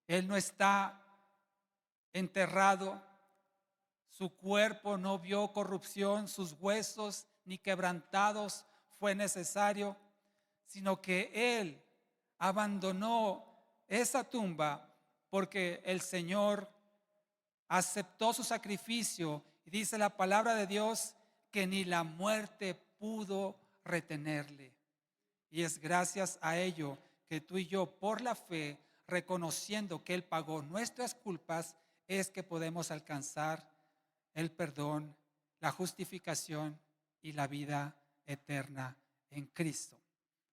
Él no está enterrado, su cuerpo no vio corrupción, sus huesos ni quebrantados fue necesario, sino que Él abandonó esa tumba porque el Señor aceptó su sacrificio. Y dice la palabra de Dios que ni la muerte pudo retenerle. Y es gracias a ello que tú y yo, por la fe, reconociendo que Él pagó nuestras culpas, es que podemos alcanzar el perdón, la justificación y la vida eterna en Cristo.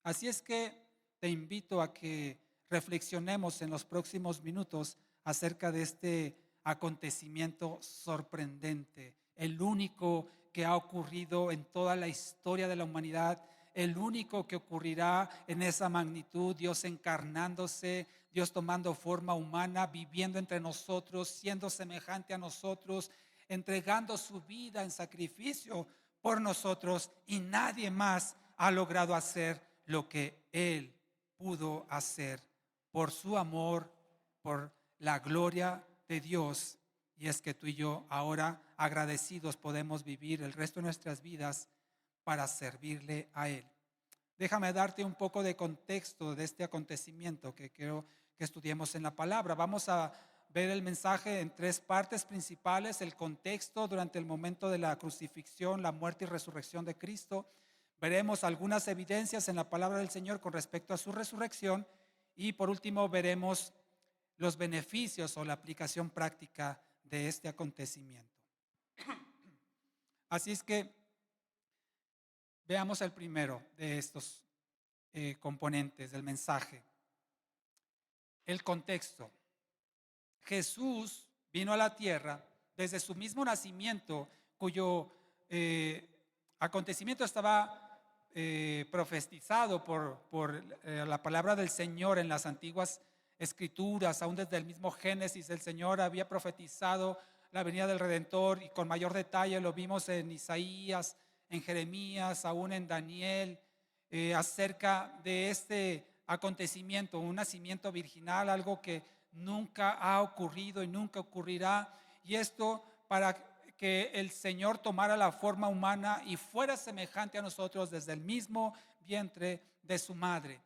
Así es que te invito a que reflexionemos en los próximos minutos acerca de este acontecimiento sorprendente, el único que ha ocurrido en toda la historia de la humanidad, el único que ocurrirá en esa magnitud, Dios encarnándose, Dios tomando forma humana, viviendo entre nosotros, siendo semejante a nosotros, entregando su vida en sacrificio por nosotros, y nadie más ha logrado hacer lo que Él pudo hacer por su amor, por la gloria de Dios. Y es que tú y yo ahora agradecidos podemos vivir el resto de nuestras vidas para servirle a Él. Déjame darte un poco de contexto de este acontecimiento que quiero que estudiemos en la palabra. Vamos a ver el mensaje en tres partes principales: el contexto durante el momento de la crucifixión, la muerte y resurrección de Cristo. Veremos algunas evidencias en la palabra del Señor con respecto a su resurrección, y por último veremos los beneficios o la aplicación práctica de este acontecimiento. Así es que veamos el primero de estos componentes del mensaje: el contexto. Jesús vino a la tierra desde su mismo nacimiento, cuyo acontecimiento estaba profetizado por la palabra del Señor en las antiguas escrituras. Aún desde el mismo Génesis el Señor había profetizado la venida del Redentor, y con mayor detalle lo vimos en Isaías, en Jeremías, aún en Daniel, acerca de este acontecimiento, un nacimiento virginal, algo que nunca ha ocurrido y nunca ocurrirá. Y esto para que el Señor tomara la forma humana y fuera semejante a nosotros desde el mismo vientre de su madre.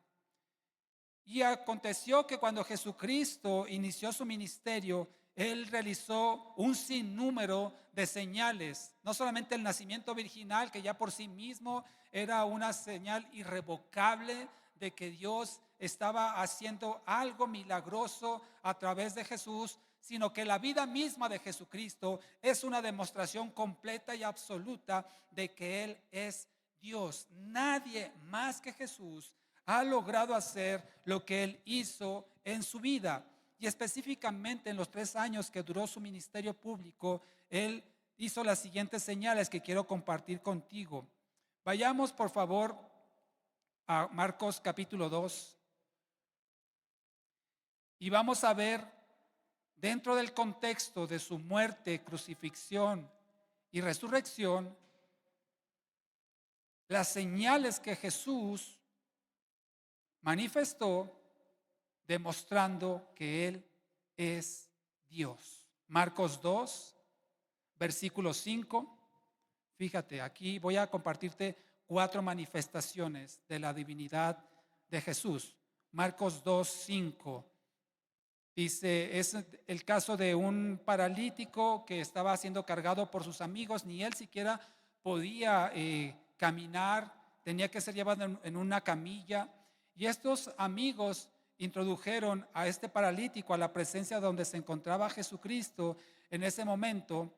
Y aconteció que cuando Jesucristo inició su ministerio, Él realizó un sinnúmero de señales. No solamente el nacimiento virginal, que ya por sí mismo era una señal irrevocable de que Dios estaba haciendo algo milagroso a través de Jesús, sino que la vida misma de Jesucristo es una demostración completa y absoluta de que Él es Dios. Nadie más que Jesús ha logrado hacer lo que Él hizo en su vida. Y específicamente en los 3 años que duró su ministerio público, Él hizo las siguientes señales que quiero compartir contigo. Vayamos por favor a Marcos capítulo 2 y vamos a ver, dentro del contexto de su muerte, crucifixión y resurrección, las señales que Jesús manifestó demostrando que Él es Dios. Marcos 2, versículo 5. Fíjate, aquí voy a compartirte 4 manifestaciones de la divinidad de Jesús. Marcos 2, 5. Dice, es el caso de un paralítico que estaba siendo cargado por sus amigos. Ni él siquiera podía caminar, tenía que ser llevado en una camilla. Y estos amigos introdujeron a este paralítico a la presencia donde se encontraba Jesucristo en ese momento.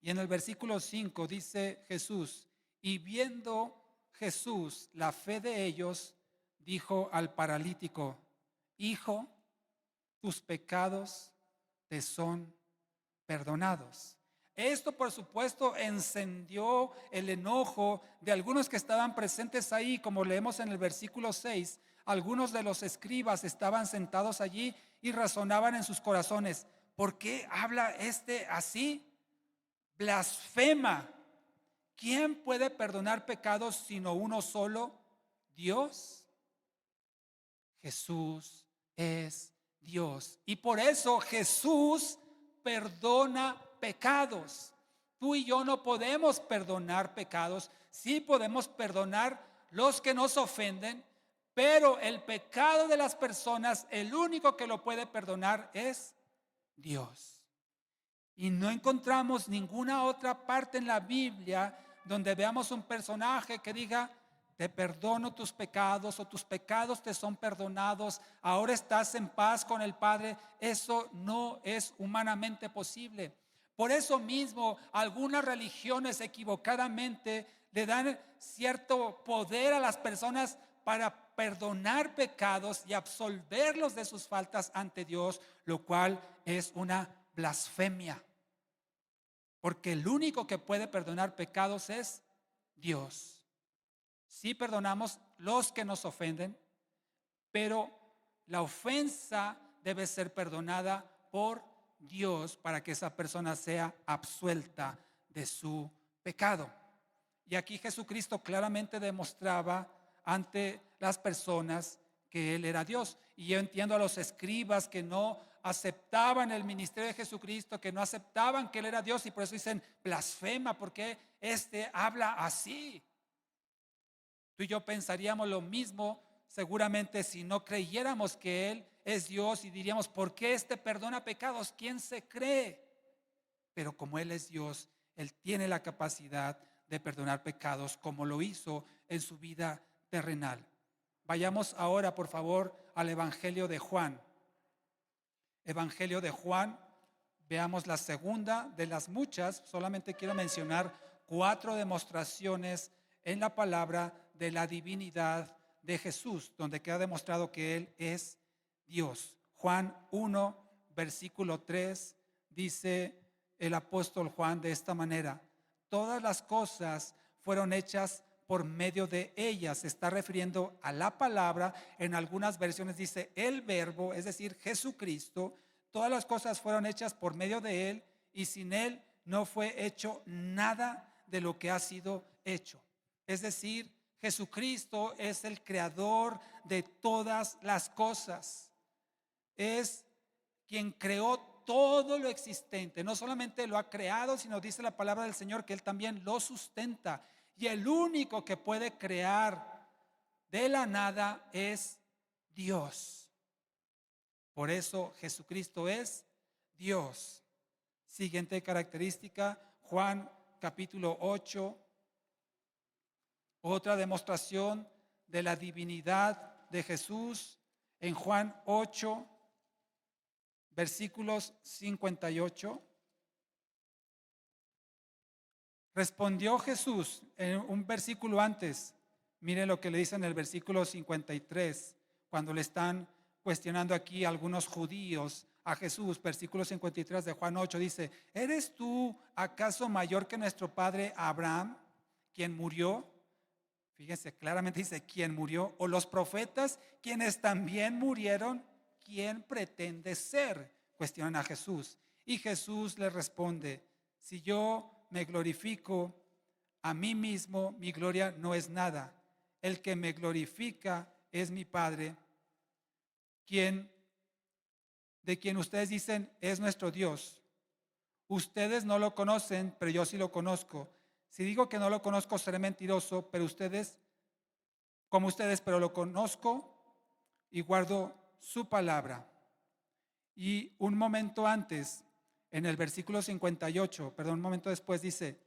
Y en el versículo 5 dice Jesús: y viendo Jesús la fe de ellos, dijo al paralítico: hijo, tus pecados te son perdonados. Esto, por supuesto, encendió el enojo de algunos que estaban presentes ahí. Como leemos en el versículo 6, algunos de los escribas estaban sentados allí y razonaban en sus corazones: ¿por qué habla este así? Blasfema. ¿Quién puede perdonar pecados sino uno solo? Dios. Jesús es Dios. Y por eso Jesús perdona pecados. Tú y yo no podemos perdonar pecados. Sí podemos perdonar los que nos ofenden, pero el pecado de las personas, el único que lo puede perdonar es Dios. Y no encontramos ninguna otra parte en la Biblia donde veamos un personaje que diga: te perdono tus pecados, o tus pecados te son perdonados, ahora estás en paz con el Padre. Eso no es humanamente posible. Por eso mismo algunas religiones equivocadamente le dan cierto poder a las personas para perdonar pecados y absolverlos de sus faltas ante Dios, lo cual es una blasfemia. Porque el único que puede perdonar pecados es Dios. Sí perdonamos los que nos ofenden, pero la ofensa debe ser perdonada por Dios para que esa persona sea absuelta de su pecado. Y aquí Jesucristo claramente demostraba ante las personas que Él era Dios. Y yo entiendo a los escribas que no aceptaban el ministerio de Jesucristo, que no aceptaban que Él era Dios, y por eso dicen: blasfema, porque este habla así. Tú y yo pensaríamos lo mismo seguramente si no creyéramos que Él es Dios, y diríamos: ¿por qué este perdona pecados? ¿Quién se cree? Pero como Él es Dios, Él tiene la capacidad de perdonar pecados, como lo hizo en su vida terrenal. Vayamos ahora, por favor, al Evangelio de Juan. Evangelio de Juan, veamos la segunda de las muchas. Solamente quiero mencionar 4 demostraciones en la palabra de la divinidad de Jesús, donde queda demostrado que Él es Dios. Juan 1, versículo 3, dice el apóstol Juan de esta manera: todas las cosas fueron hechas por medio de ellas. Se está refiriendo a la palabra. En algunas versiones dice el verbo, es decir, Jesucristo. Todas las cosas fueron hechas por medio de Él, y sin Él no fue hecho nada de lo que ha sido hecho. Es decir, Jesucristo es el creador de todas las cosas. Es quien creó todo lo existente. No solamente lo ha creado, sino dice la palabra del Señor que Él también lo sustenta. Y el único que puede crear de la nada es Dios. Por eso Jesucristo es Dios. Siguiente característica, Juan capítulo 8. Otra demostración de la divinidad de Jesús en Juan 8, versículos 58. Respondió Jesús en un versículo antes. Miren lo que le dice en el versículo 53, cuando le están cuestionando aquí algunos judíos a Jesús. Versículo 53 de Juan 8 dice: ¿eres tú acaso mayor que nuestro padre Abraham, quien murió? Fíjense, claramente dice: quien murió, o los profetas, quienes también murieron. ¿Quién pretende ser? Cuestionan a Jesús. Y Jesús le responde: si yo me glorifico a mí mismo, mi gloria no es nada. El que me glorifica es mi Padre, de quien ustedes dicen es nuestro Dios. Ustedes no lo conocen, pero yo sí lo conozco. Si digo que no lo conozco, seré mentiroso, pero pero lo conozco y guardo su palabra. Y un momento antes, en el versículo 58, un momento después dice: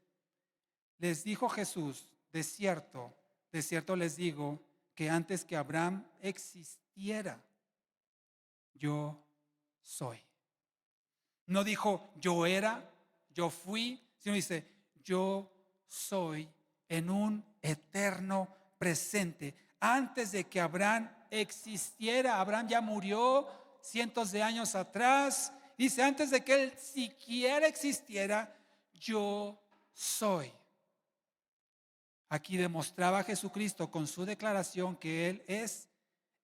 les dijo Jesús: de cierto les digo que antes que Abraham existiera, yo soy. No dijo yo era, yo fui, sino dice yo soy, en un eterno presente. Antes de que Abraham existiera, Abraham ya murió cientos de años atrás. Dice: antes de que él siquiera existiera, yo soy. Aquí demostraba Jesucristo con su declaración que Él es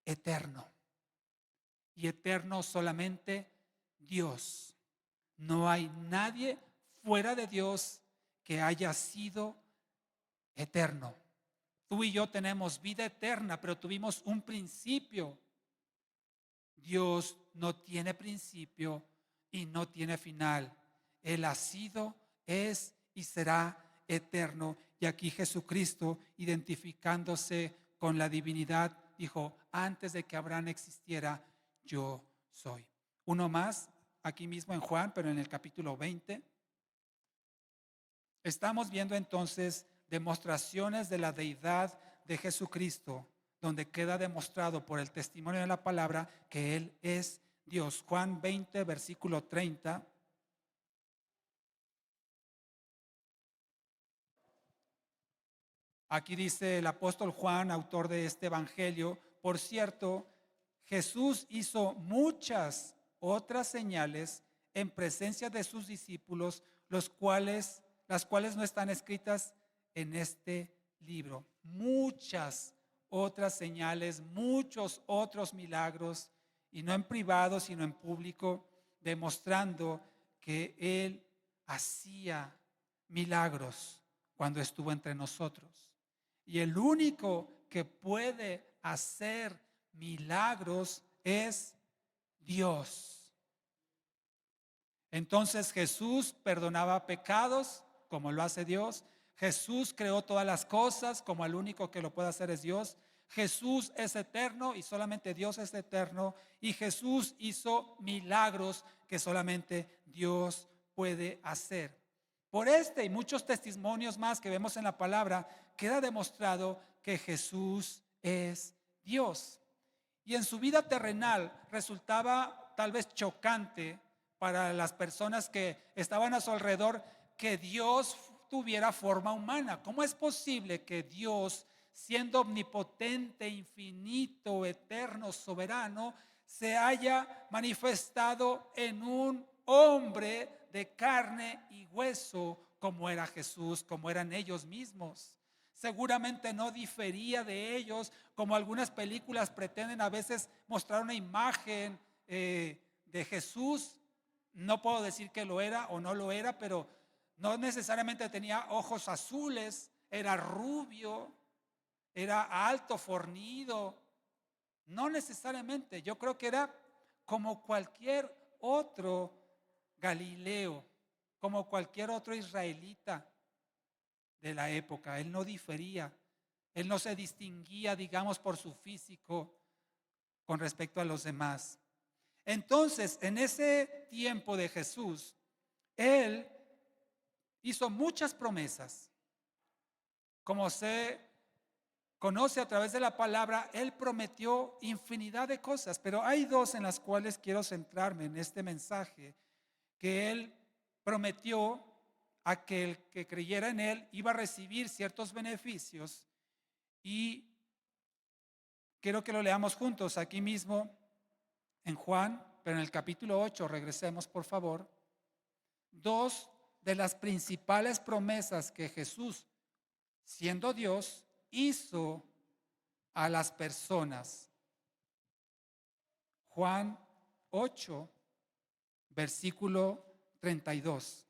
eterno. Y eterno solamente Dios. No hay nadie fuera de Dios que haya sido eterno. Tú y yo tenemos vida eterna, pero tuvimos un principio Dios no tiene principio y no tiene final. Él ha sido, es y será eterno. Y aquí Jesucristo, identificándose con la divinidad, dijo: antes de que Abraham existiera, yo soy. Uno más, aquí mismo en Juan, pero en el capítulo 20. Estamos viendo entonces demostraciones de la deidad de Jesucristo, donde queda demostrado por el testimonio de la palabra que Él es Dios. Juan 20, versículo 30. Aquí dice el apóstol Juan, autor de este evangelio: por cierto, Jesús hizo muchas otras señales en presencia de sus discípulos, las cuales no están escritas en este libro. Muchas otras señales, muchos otros milagros, y no en privado, sino en público, demostrando que Él hacía milagros cuando estuvo entre nosotros. Y el único que puede hacer milagros es Dios. Entonces Jesús perdonaba pecados como lo hace Dios. Jesús creó todas las cosas como el único que lo puede hacer es Dios. Jesús es eterno y solamente Dios es eterno. Y Jesús hizo milagros que solamente Dios puede hacer. Por este y muchos testimonios más que vemos en la palabra, queda demostrado que Jesús es Dios. Y en su vida terrenal resultaba tal vez chocante para las personas que estaban a su alrededor que Dios tuviera forma humana. ¿Cómo es posible que Dios, siendo omnipotente, infinito, eterno, soberano, se haya manifestado en un hombre de carne y hueso como era Jesús, como eran ellos mismos? Seguramente no difería de ellos, como algunas películas pretenden a veces mostrar una imagen de Jesús. No puedo decir que lo era o no lo era, pero no necesariamente tenía ojos azules, era rubio, era alto, fornido. No necesariamente, yo creo que era como cualquier otro Galileo, como cualquier otro israelita de la época. Él no difería, él no se distinguía, digamos, por su físico con respecto a los demás. Entonces, en ese tiempo de Jesús, él hizo muchas promesas. Como se conoce a través de la palabra, él prometió infinidad de cosas, pero hay dos en las cuales quiero centrarme en este mensaje: que él prometió a que el que creyera en él iba a recibir ciertos beneficios, y quiero que lo leamos juntos aquí mismo en Juan, pero en el capítulo 8, regresemos por favor. Dos de las principales promesas que Jesús, siendo Dios, hizo a las personas. Juan 8, versículo 32.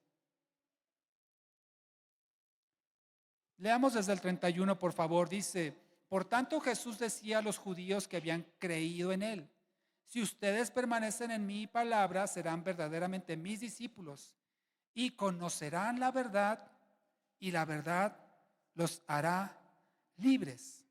Leamos desde el 31, por favor. Dice: por tanto Jesús decía a los judíos que habían creído en él: si ustedes permanecen en mi palabra, serán verdaderamente mis discípulos y conocerán la verdad, y la verdad los hará libres.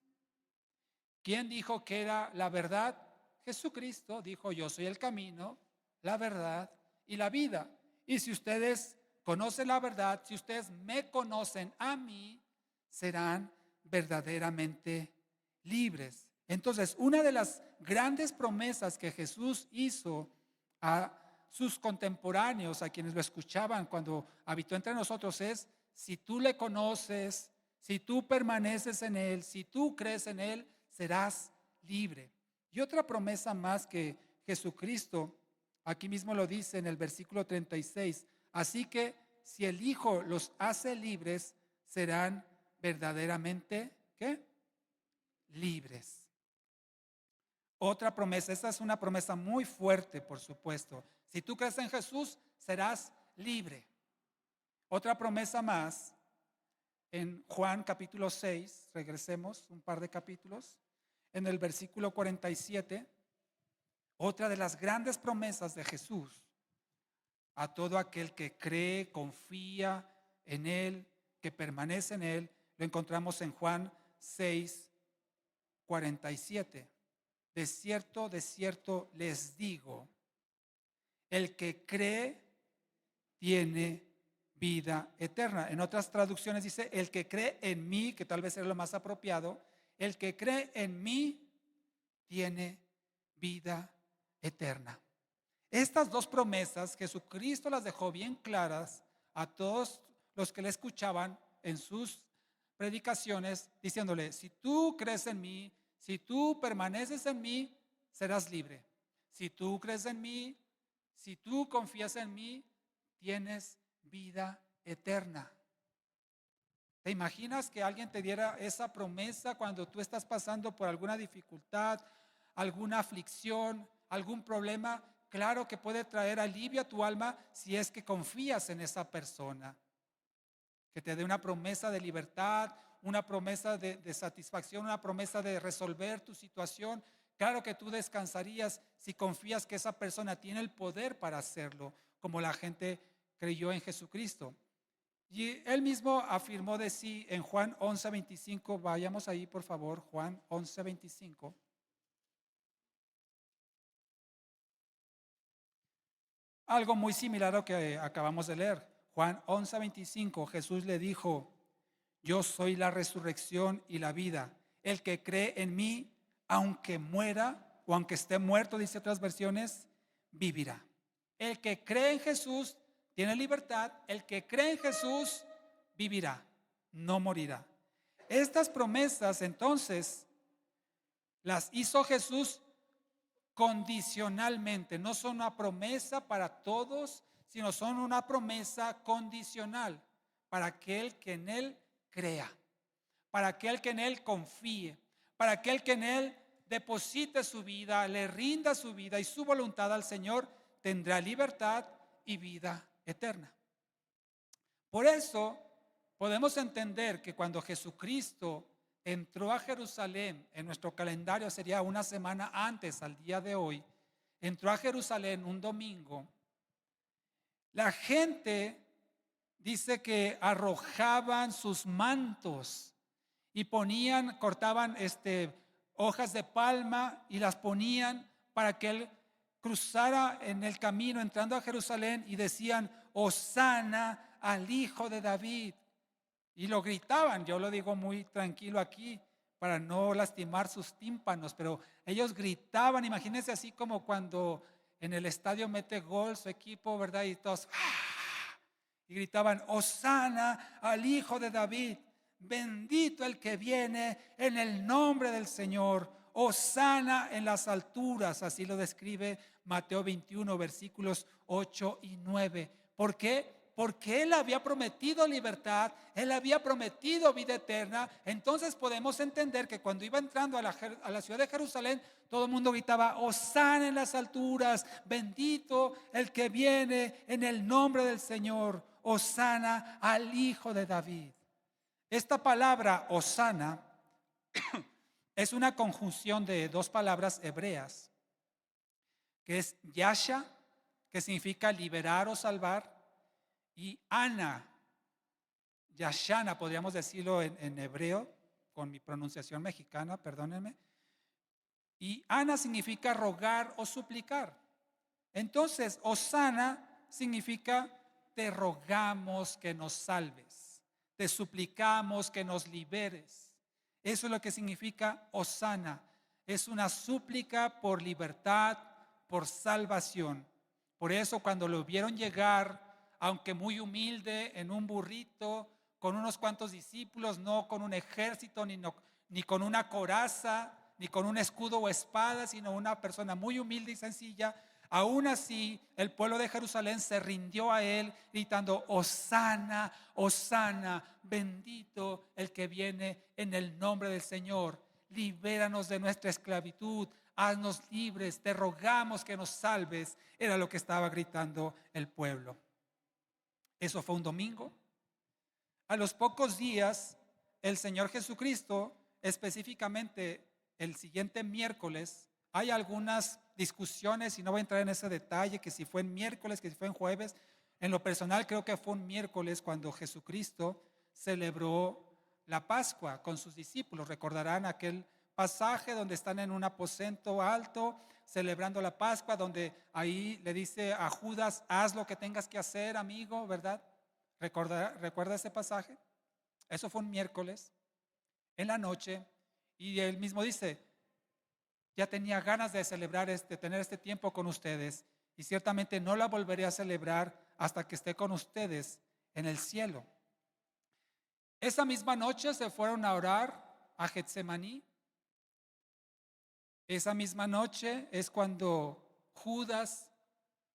¿Quién dijo que era la verdad? Jesucristo dijo: yo soy el camino, la verdad y la vida. Y si ustedes conocen la verdad, si ustedes me conocen a mí, serán verdaderamente libres. Entonces, una de las grandes promesas que Jesús hizo a sus contemporáneos, a quienes lo escuchaban cuando habitó entre nosotros, es: si tú le conoces, si tú permaneces en él, si tú crees en él, serás libre. Y otra promesa más que Jesucristo, aquí mismo lo dice en el versículo 36: así que si el Hijo los hace libres, serán verdaderamente, ¿qué? Libres. Otra promesa, esta es una promesa muy fuerte, por supuesto: si tú crees en Jesús, serás libre. Otra promesa más, en Juan capítulo 6, regresemos un par de capítulos, en el versículo 47, Otra de las grandes promesas de Jesús a todo aquel que cree, confía en Él, que permanece en Él, lo encontramos en Juan 6:47. De cierto les digo, el que cree tiene vida eterna. En otras traducciones dice, el que cree en mí, que tal vez es lo más apropiado, el que cree en mí tiene vida eterna. Estas dos promesas Jesucristo las dejó bien claras a todos los que le escuchaban en sus predicaciones, diciéndole, si tú crees en mí, si tú permaneces en mí, serás libre. Si tú crees en mí, si tú confías en mí, tienes vida eterna. ¿Te imaginas que alguien te diera esa promesa cuando tú estás pasando por alguna dificultad, alguna aflicción, algún problema? Claro que puede traer alivio a tu alma si es que confías en esa persona. Que te dé una promesa de libertad, una promesa de satisfacción, una promesa de resolver tu situación. Claro que tú descansarías si confías que esa persona tiene el poder para hacerlo, como la gente creyó en Jesucristo. Y él mismo afirmó de sí en Juan 11:25. Vayamos ahí, por favor, Juan 11:25. Algo muy similar a lo que acabamos de leer. Juan 11:25, Jesús le dijo, yo soy la resurrección y la vida. El que cree en mí, aunque muera o aunque esté muerto, dice otras versiones, vivirá. El que cree en Jesús tiene libertad. El que cree en Jesús vivirá, no morirá. Estas promesas entonces las hizo Jesús condicionalmente. No son una promesa para todos, sino son una promesa condicional para aquel que en Él crea, para aquel que en Él confíe, para aquel que en Él deposite su vida, le rinda su vida y su voluntad al Señor, tendrá libertad y vida eterna. Por eso podemos entender que cuando Jesucristo entró a Jerusalén, en nuestro calendario sería una semana antes al día de hoy, entró a Jerusalén un domingo, la gente dice que arrojaban sus mantos y cortaban hojas de palma y las ponían para que él cruzara en el camino entrando a Jerusalén y decían, Hosana al Hijo de David. Y lo gritaban, yo lo digo muy tranquilo aquí para no lastimar sus tímpanos, pero ellos gritaban, imagínense así como cuando en el estadio mete gol su equipo, ¿verdad? Y todos, ¡ah! Y gritaban, Hosana al Hijo de David, bendito el que viene en el nombre del Señor, Hosana en las alturas, así lo describe Mateo 21, versículos 8 y 9. ¿Por qué? Porque Él había prometido libertad, Él había prometido vida eterna. Entonces podemos entender que cuando iba entrando a la ciudad de Jerusalén, todo el mundo gritaba, Hosana en las alturas, bendito el que viene en el nombre del Señor, Hosana al Hijo de David. Esta palabra, Hosana, es una conjunción de dos palabras hebreas, que es Yasha, que significa liberar o salvar, y Ana, Yashana, podríamos decirlo en hebreo, con mi pronunciación mexicana, perdónenme. Y Ana significa rogar o suplicar. Entonces, Hosana significa te rogamos que nos salves, te suplicamos que nos liberes. Eso es lo que significa Hosana. Es una súplica por libertad, por salvación. Por eso cuando lo vieron llegar, aunque muy humilde, en un burrito, con unos cuantos discípulos, no con un ejército, ni con una coraza, ni con un escudo o espada, sino una persona muy humilde y sencilla, aún así el pueblo de Jerusalén se rindió a él, gritando, Hosana, Hosana, bendito el que viene en el nombre del Señor, libéranos de nuestra esclavitud, haznos libres, te rogamos que nos salves. Era lo que estaba gritando el pueblo. Eso fue un domingo. A los pocos días, el Señor Jesucristo, específicamente el siguiente miércoles, hay algunas discusiones y no voy a entrar en ese detalle, que si fue en miércoles, que si fue en jueves. En lo personal creo que fue un miércoles cuando Jesucristo celebró la Pascua con sus discípulos. Recordarán aquel pasaje donde están en un aposento alto celebrando la Pascua, donde ahí le dice a Judas: haz lo que tengas que hacer, amigo, ¿verdad? ¿Recuerda ese pasaje? Eso fue un miércoles en la noche, y él mismo dice: ya tenía ganas de celebrar tener este tiempo con ustedes, y ciertamente no la volveré a celebrar hasta que esté con ustedes en el cielo. Esa misma noche se fueron a orar a Getsemaní. Esa misma noche es cuando Judas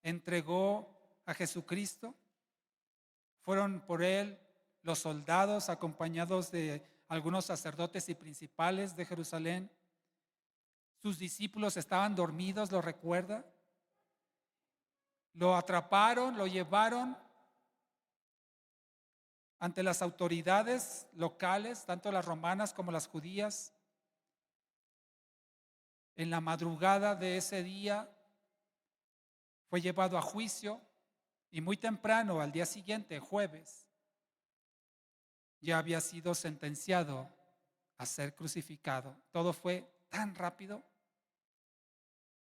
entregó a Jesucristo. Fueron por él los soldados acompañados de algunos sacerdotes y principales de Jerusalén. Sus discípulos estaban dormidos, ¿lo recuerda? Lo atraparon, lo llevaron ante las autoridades locales, tanto las romanas como las judías. En la madrugada de ese día fue llevado a juicio, y muy temprano, al día siguiente, jueves, ya había sido sentenciado a ser crucificado. Todo fue tan rápido.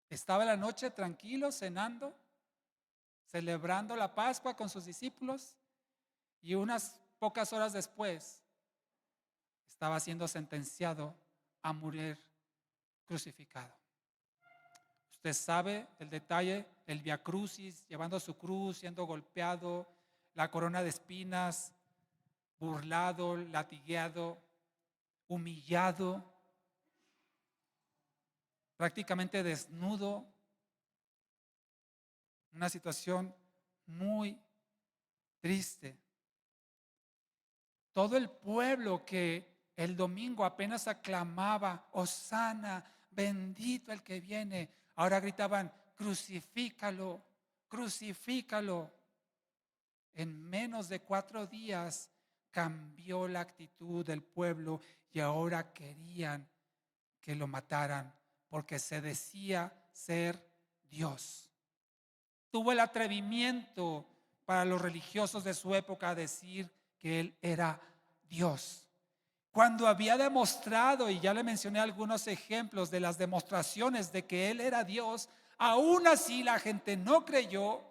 Estaba en la noche tranquilo, cenando, celebrando la Pascua con sus discípulos, y unas pocas horas después estaba siendo sentenciado a morir crucificado. Usted sabe el detalle: el Vía Crucis, llevando su cruz, siendo golpeado, la corona de espinas, burlado, latigueado, humillado, prácticamente desnudo. Una situación muy triste. Todo el pueblo que el domingo apenas aclamaba: Hosana, bendito el que viene, ahora gritaban: crucifícalo, crucifícalo. En menos de 4 días cambió la actitud del pueblo, y ahora querían que lo mataran porque se decía ser Dios. Tuvo el atrevimiento para los religiosos de su época a decir que él era Dios, cuando había demostrado, y ya le mencioné algunos ejemplos de las demostraciones de que él era Dios. Aún así la gente no creyó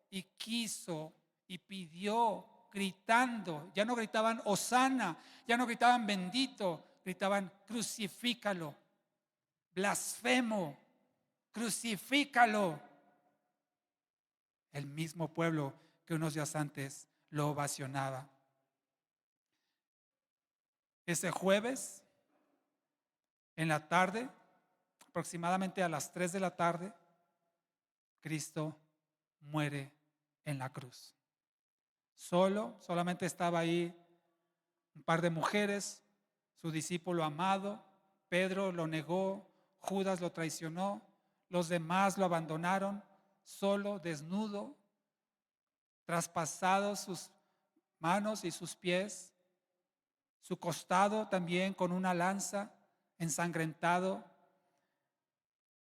y quiso y pidió, gritando. Ya no gritaban Hosana, ya no gritaban bendito, gritaban crucifícalo, blasfemo, crucifícalo. El mismo pueblo que unos días antes lo ovacionaba. Ese jueves, en la tarde, aproximadamente a las 3 de la tarde, Cristo muere en la cruz. Solamente estaba ahí un par de mujeres, su discípulo amado. Pedro lo negó, Judas lo traicionó, los demás lo abandonaron, solo, desnudo, traspasados sus manos y sus pies, su costado también con una lanza, ensangrentado,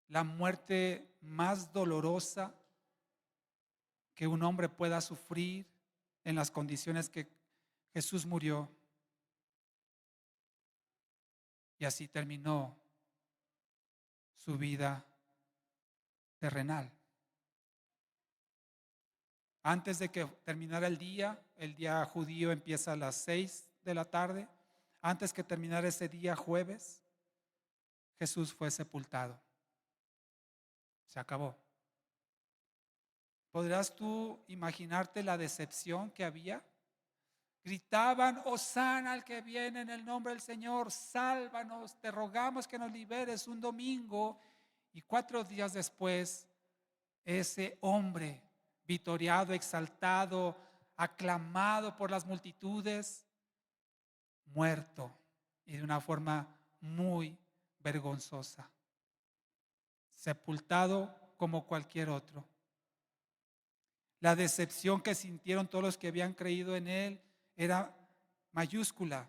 la muerte más dolorosa que un hombre pueda sufrir en las condiciones que Jesús murió. Y así terminó su vida terrenal. Antes de que terminara el día judío empieza a las 6 de la tarde. Antes que terminara ese día jueves, Jesús fue sepultado. Se acabó. ¿Podrás tú imaginarte la decepción que había? Gritaban: Hosana al que viene en el nombre del Señor, sálvanos, te rogamos que nos liberes, un domingo. Y 4 días después, ese hombre vitoriado, exaltado, aclamado por las multitudes, muerto, y de una forma muy vergonzosa, sepultado como cualquier otro. La decepción que sintieron todos los que habían creído en él era mayúscula.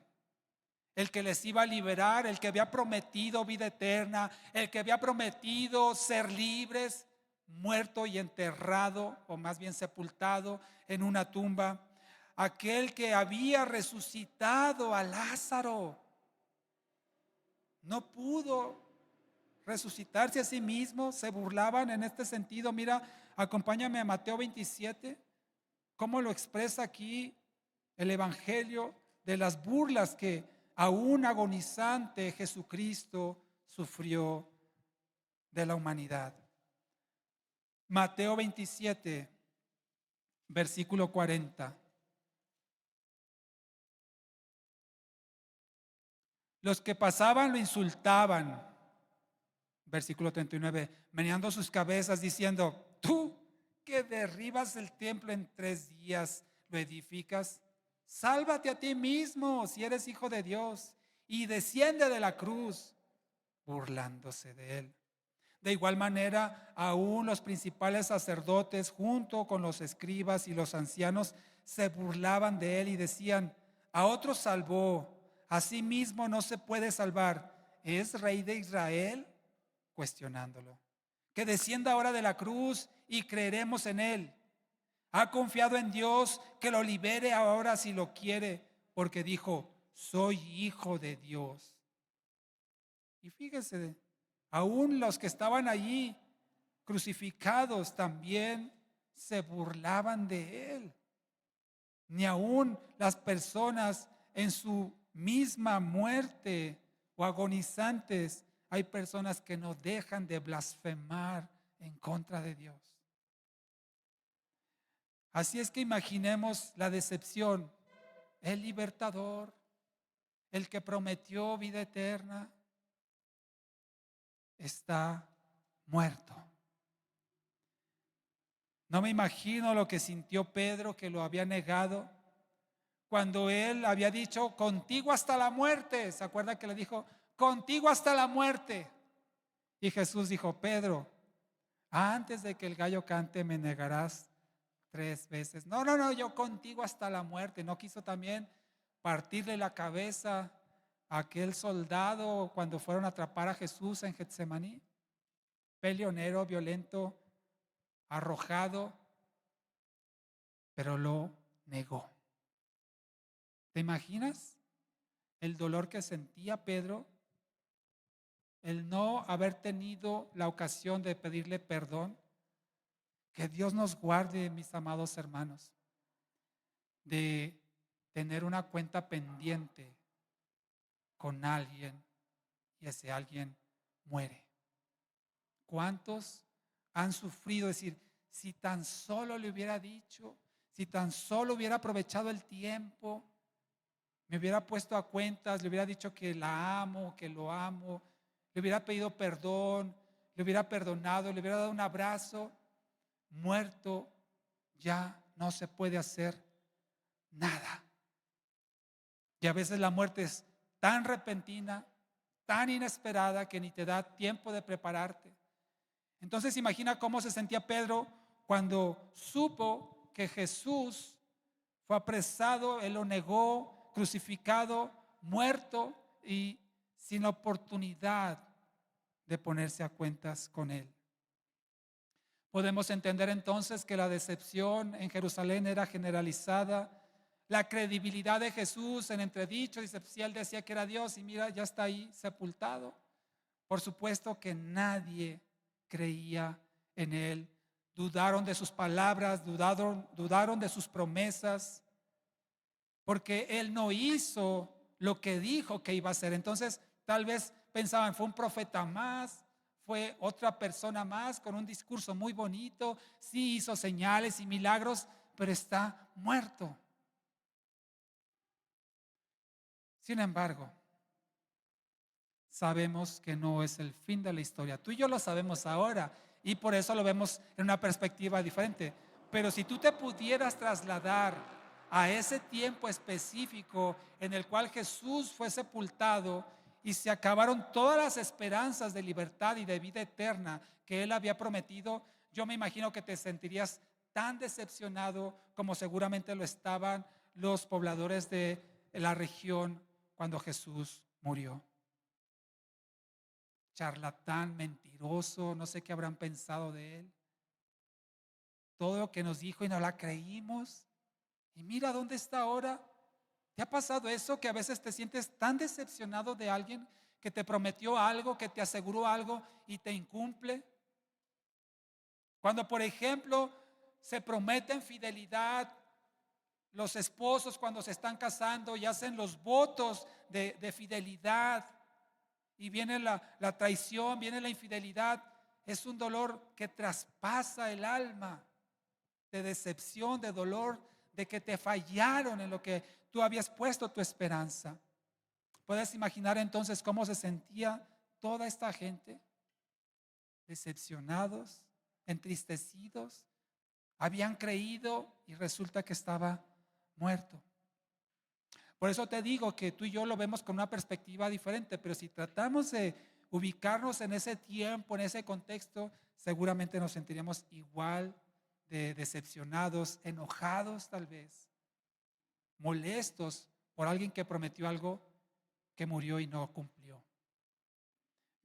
el que les iba a liberar, el que había prometido vida eterna, el que había prometido ser libres, muerto y enterrado, o más bien sepultado en una tumba, aquel que había resucitado a Lázaro, no pudo resucitarse a sí mismo. Se burlaban en este sentido. Mira, acompáñame a Mateo 27, cómo lo expresa aquí el Evangelio de las burlas que aún agonizante Jesucristo sufrió de la humanidad. Mateo 27, versículo 40. Los que pasaban lo insultaban. Versículo 39, meneando sus cabezas diciendo: tú que derribas el templo en 3 días, lo edificas, sálvate a ti mismo si eres hijo de Dios y desciende de la cruz, burlándose de él. De igual manera, aún los principales sacerdotes, junto con los escribas y los ancianos, se burlaban de él y decían: a otros salvó, a sí mismo no se puede salvar. ¿Es rey de Israel? Cuestionándolo. Que descienda ahora de la cruz y creeremos en él. Ha confiado en Dios, que lo libere ahora si lo quiere, porque dijo: soy hijo de Dios. Y fíjese, aún los que estaban allí crucificados también se burlaban de él. Ni aún las personas en su misma muerte o agonizantes, hay personas que no dejan de blasfemar en contra de Dios. Así es que imaginemos la decepción. El libertador, el que prometió vida eterna, está muerto. No me imagino lo que sintió Pedro, que lo había negado, cuando él había dicho: contigo hasta la muerte. ¿Se acuerda que le dijo: contigo hasta la muerte? Y Jesús dijo: Pedro, antes de que el gallo cante me negarás 3 veces. No, yo contigo hasta la muerte. ¿No quiso también partirle la cabeza a aquel soldado cuando fueron a atrapar a Jesús en Getsemaní? Peleonero, violento, arrojado, pero lo negó. ¿Te imaginas el dolor que sentía Pedro? El no haber tenido la ocasión de pedirle perdón. Que Dios nos guarde, mis amados hermanos, de tener una cuenta pendiente con alguien y ese alguien muere. ¿Cuántos han sufrido? Decir: si tan solo le hubiera dicho, si tan solo hubiera aprovechado el tiempo, me hubiera puesto a cuentas, le hubiera dicho que la amo, que lo amo, le hubiera pedido perdón, le hubiera perdonado, le hubiera dado un abrazo. Muerto, ya no se puede hacer nada. Y a veces la muerte es tan repentina, tan inesperada, que ni te da tiempo de prepararte. Entonces imagina cómo se sentía Pedro cuando supo que Jesús fue apresado, él lo negó, crucificado, muerto y sin oportunidad de ponerse a cuentas con él. Podemos entender entonces que la decepción en Jerusalén era generalizada. La credibilidad de Jesús en entredicho, dice: si él decía que era Dios y mira, ya está ahí sepultado. Por supuesto que nadie creía en él. Dudaron de sus palabras, dudaron de sus promesas, porque él no hizo lo que dijo que iba a hacer. Entonces tal vez pensaban: fue un profeta más, fue otra persona más con un discurso muy bonito, sí hizo señales y milagros, pero está muerto. Sin embargo, sabemos que no es el fin de la historia. Tú y yo lo sabemos ahora y por eso lo vemos en una perspectiva diferente. Pero si tú te pudieras trasladar a ese tiempo específico en el cual Jesús fue sepultado y se acabaron todas las esperanzas de libertad y de vida eterna que él había prometido, yo me imagino que te sentirías tan decepcionado como seguramente lo estaban los pobladores de la región cuando Jesús murió. Charlatán, mentiroso, no sé qué habrán pensado de él. Todo lo que nos dijo y no la creímos. Y mira dónde está ahora. ¿Te ha pasado eso, que a veces te sientes tan decepcionado de alguien que te prometió algo, que te aseguró algo y te incumple? Cuando, por ejemplo, se prometen fidelidad, los esposos cuando se están casando y hacen los votos de fidelidad, y viene la traición, viene la infidelidad, es un dolor que traspasa el alma, de decepción, de dolor, de que te fallaron en lo que tú habías puesto tu esperanza. ¿Puedes imaginar entonces cómo se sentía toda esta gente? Decepcionados, entristecidos, habían creído y resulta que estaba muerto. Por eso te digo que tú y yo lo vemos con una perspectiva diferente, pero si tratamos de ubicarnos en ese tiempo, en ese contexto, seguramente nos sentiríamos igual de decepcionados, enojados tal vez, molestos por alguien que prometió algo que murió y no cumplió.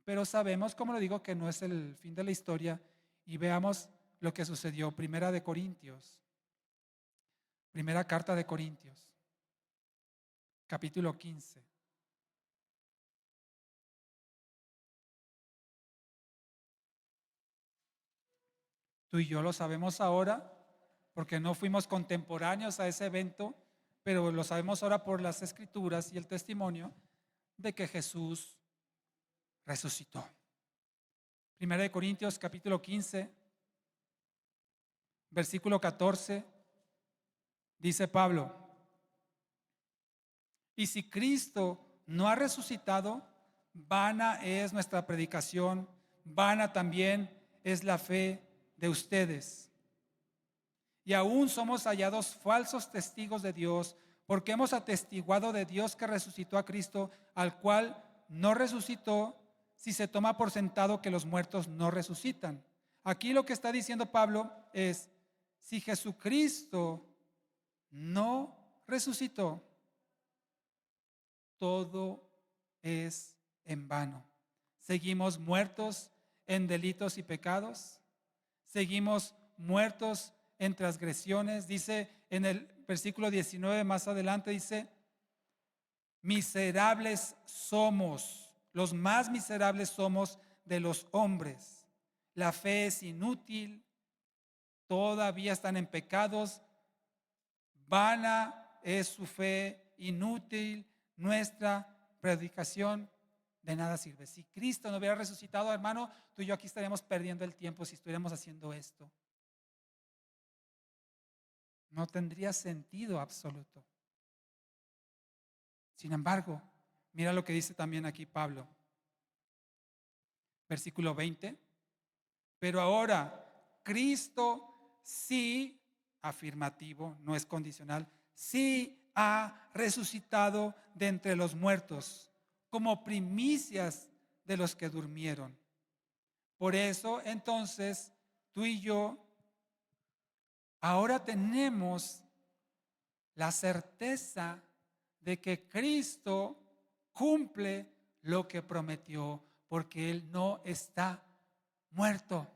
Pero sabemos, como lo digo, que no es el fin de la historia, y veamos lo que sucedió. Primera carta de Corintios, capítulo 15. Tú y yo lo sabemos ahora porque no fuimos contemporáneos a ese evento, pero lo sabemos ahora por las escrituras y el testimonio de que Jesús resucitó. Primera de Corintios capítulo 15, versículo 14, dice Pablo: y si Cristo no ha resucitado, vana es nuestra predicación, vana también es la fe de ustedes. Y aún somos hallados falsos testigos de Dios, porque hemos atestiguado de Dios que resucitó a Cristo, al cual no resucitó, si se toma por sentado que los muertos no resucitan. Aquí lo que está diciendo Pablo es: si Jesucristo no resucitó, todo es en vano. Seguimos muertos en delitos y pecados, seguimos muertos en transgresiones. Dice en el versículo 19 más adelante, dice: miserables somos, los más miserables somos de los hombres. La fe es inútil, todavía están en pecados, vana es su fe, inútil nuestra predicación, de nada sirve. Si Cristo no hubiera resucitado, hermano, tú y yo aquí estaríamos perdiendo el tiempo si estuviéramos haciendo esto. No tendría sentido absoluto. Sin embargo, mira lo que dice también aquí Pablo. Versículo 20. Pero ahora, Cristo sí, afirmativo, no es condicional, sí ha resucitado de entre los muertos, como primicias de los que durmieron. Por eso, entonces, tú y yo ahora tenemos la certeza de que Cristo cumple lo que prometió, porque Él no está muerto.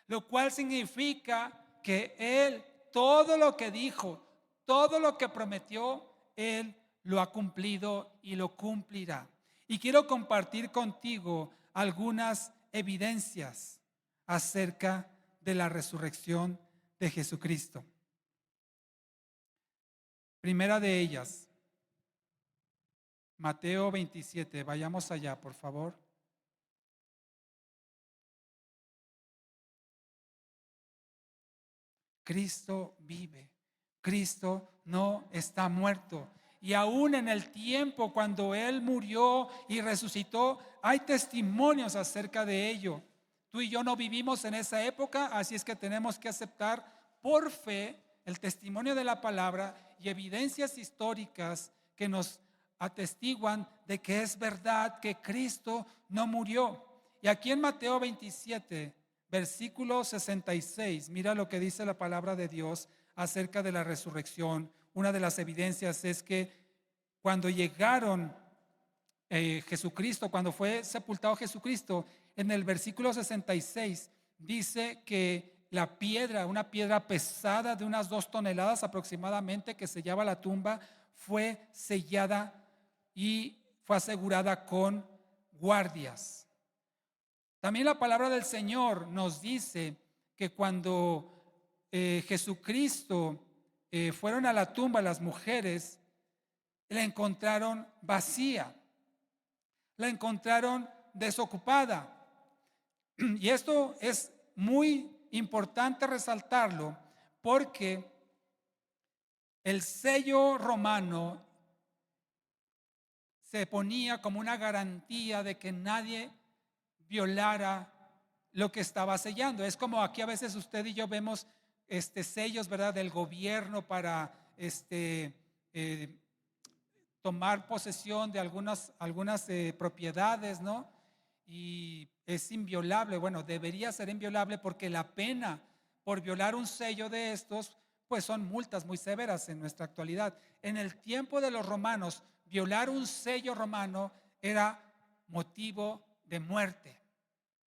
Lo cual significa que Él, todo lo que dijo, todo lo que prometió, Él lo ha cumplido y lo cumplirá. Y quiero compartir contigo algunas evidencias acerca de la resurrección de Jesucristo. Primera de ellas, Mateo 27. Vayamos allá, por favor. Cristo vive. Cristo no está muerto. Y aún en el tiempo cuando Él murió y resucitó, hay testimonios acerca de ello. Tú y yo no vivimos en esa época, así es que tenemos que aceptar por fe el testimonio de la palabra y evidencias históricas que nos atestiguan de que es verdad que Cristo no murió. Y aquí en Mateo 27, versículo 66, mira lo que dice la palabra de Dios acerca de la resurrección. Una de las evidencias es que cuando llegaron Jesucristo, cuando fue sepultado Jesucristo, en el versículo 66 dice que la piedra, una piedra pesada de unas 2 toneladas aproximadamente que sellaba la tumba, fue sellada y fue asegurada con guardias. También la palabra del Señor nos dice que cuando Jesucristo fueron a la tumba las mujeres, la encontraron vacía, la encontraron desocupada. Y esto es muy importante resaltarlo porque el sello romano se ponía como una garantía de que nadie violara lo que estaba sellando. Es como aquí a veces usted y yo vemos sellos, ¿verdad?, del gobierno para tomar posesión de algunas propiedades, ¿no? Y es inviolable. Bueno, debería ser inviolable porque la pena por violar un sello de estos, pues son multas muy severas en nuestra actualidad. En el tiempo de los romanos, violar un sello romano era motivo de muerte.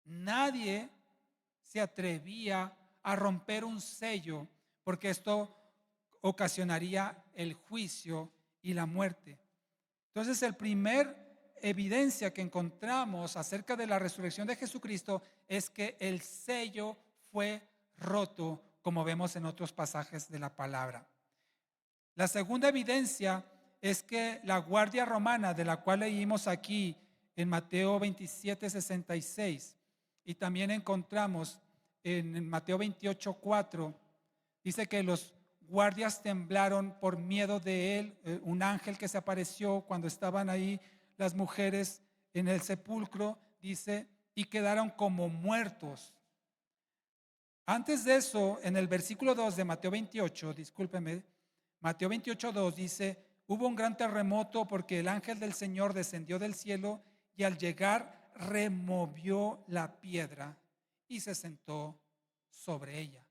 Nadie se atrevía a romper un sello porque esto ocasionaría el juicio y la muerte. Entonces, el primer evidencia que encontramos acerca de la resurrección de Jesucristo es que el sello fue roto, como vemos en otros pasajes de la palabra. La segunda evidencia es que la guardia romana, de la cual leímos aquí en Mateo 27:66, y también encontramos en Mateo 28:4, dice que los guardias temblaron por miedo de él, un ángel que se apareció cuando estaban ahí las mujeres en el sepulcro, dice, y quedaron como muertos. Antes de eso, en el versículo 2 de Mateo 28, discúlpeme, Mateo 28:2 dice, hubo un gran terremoto porque el ángel del Señor descendió del cielo y al llegar removió la piedra y se sentó sobre ella.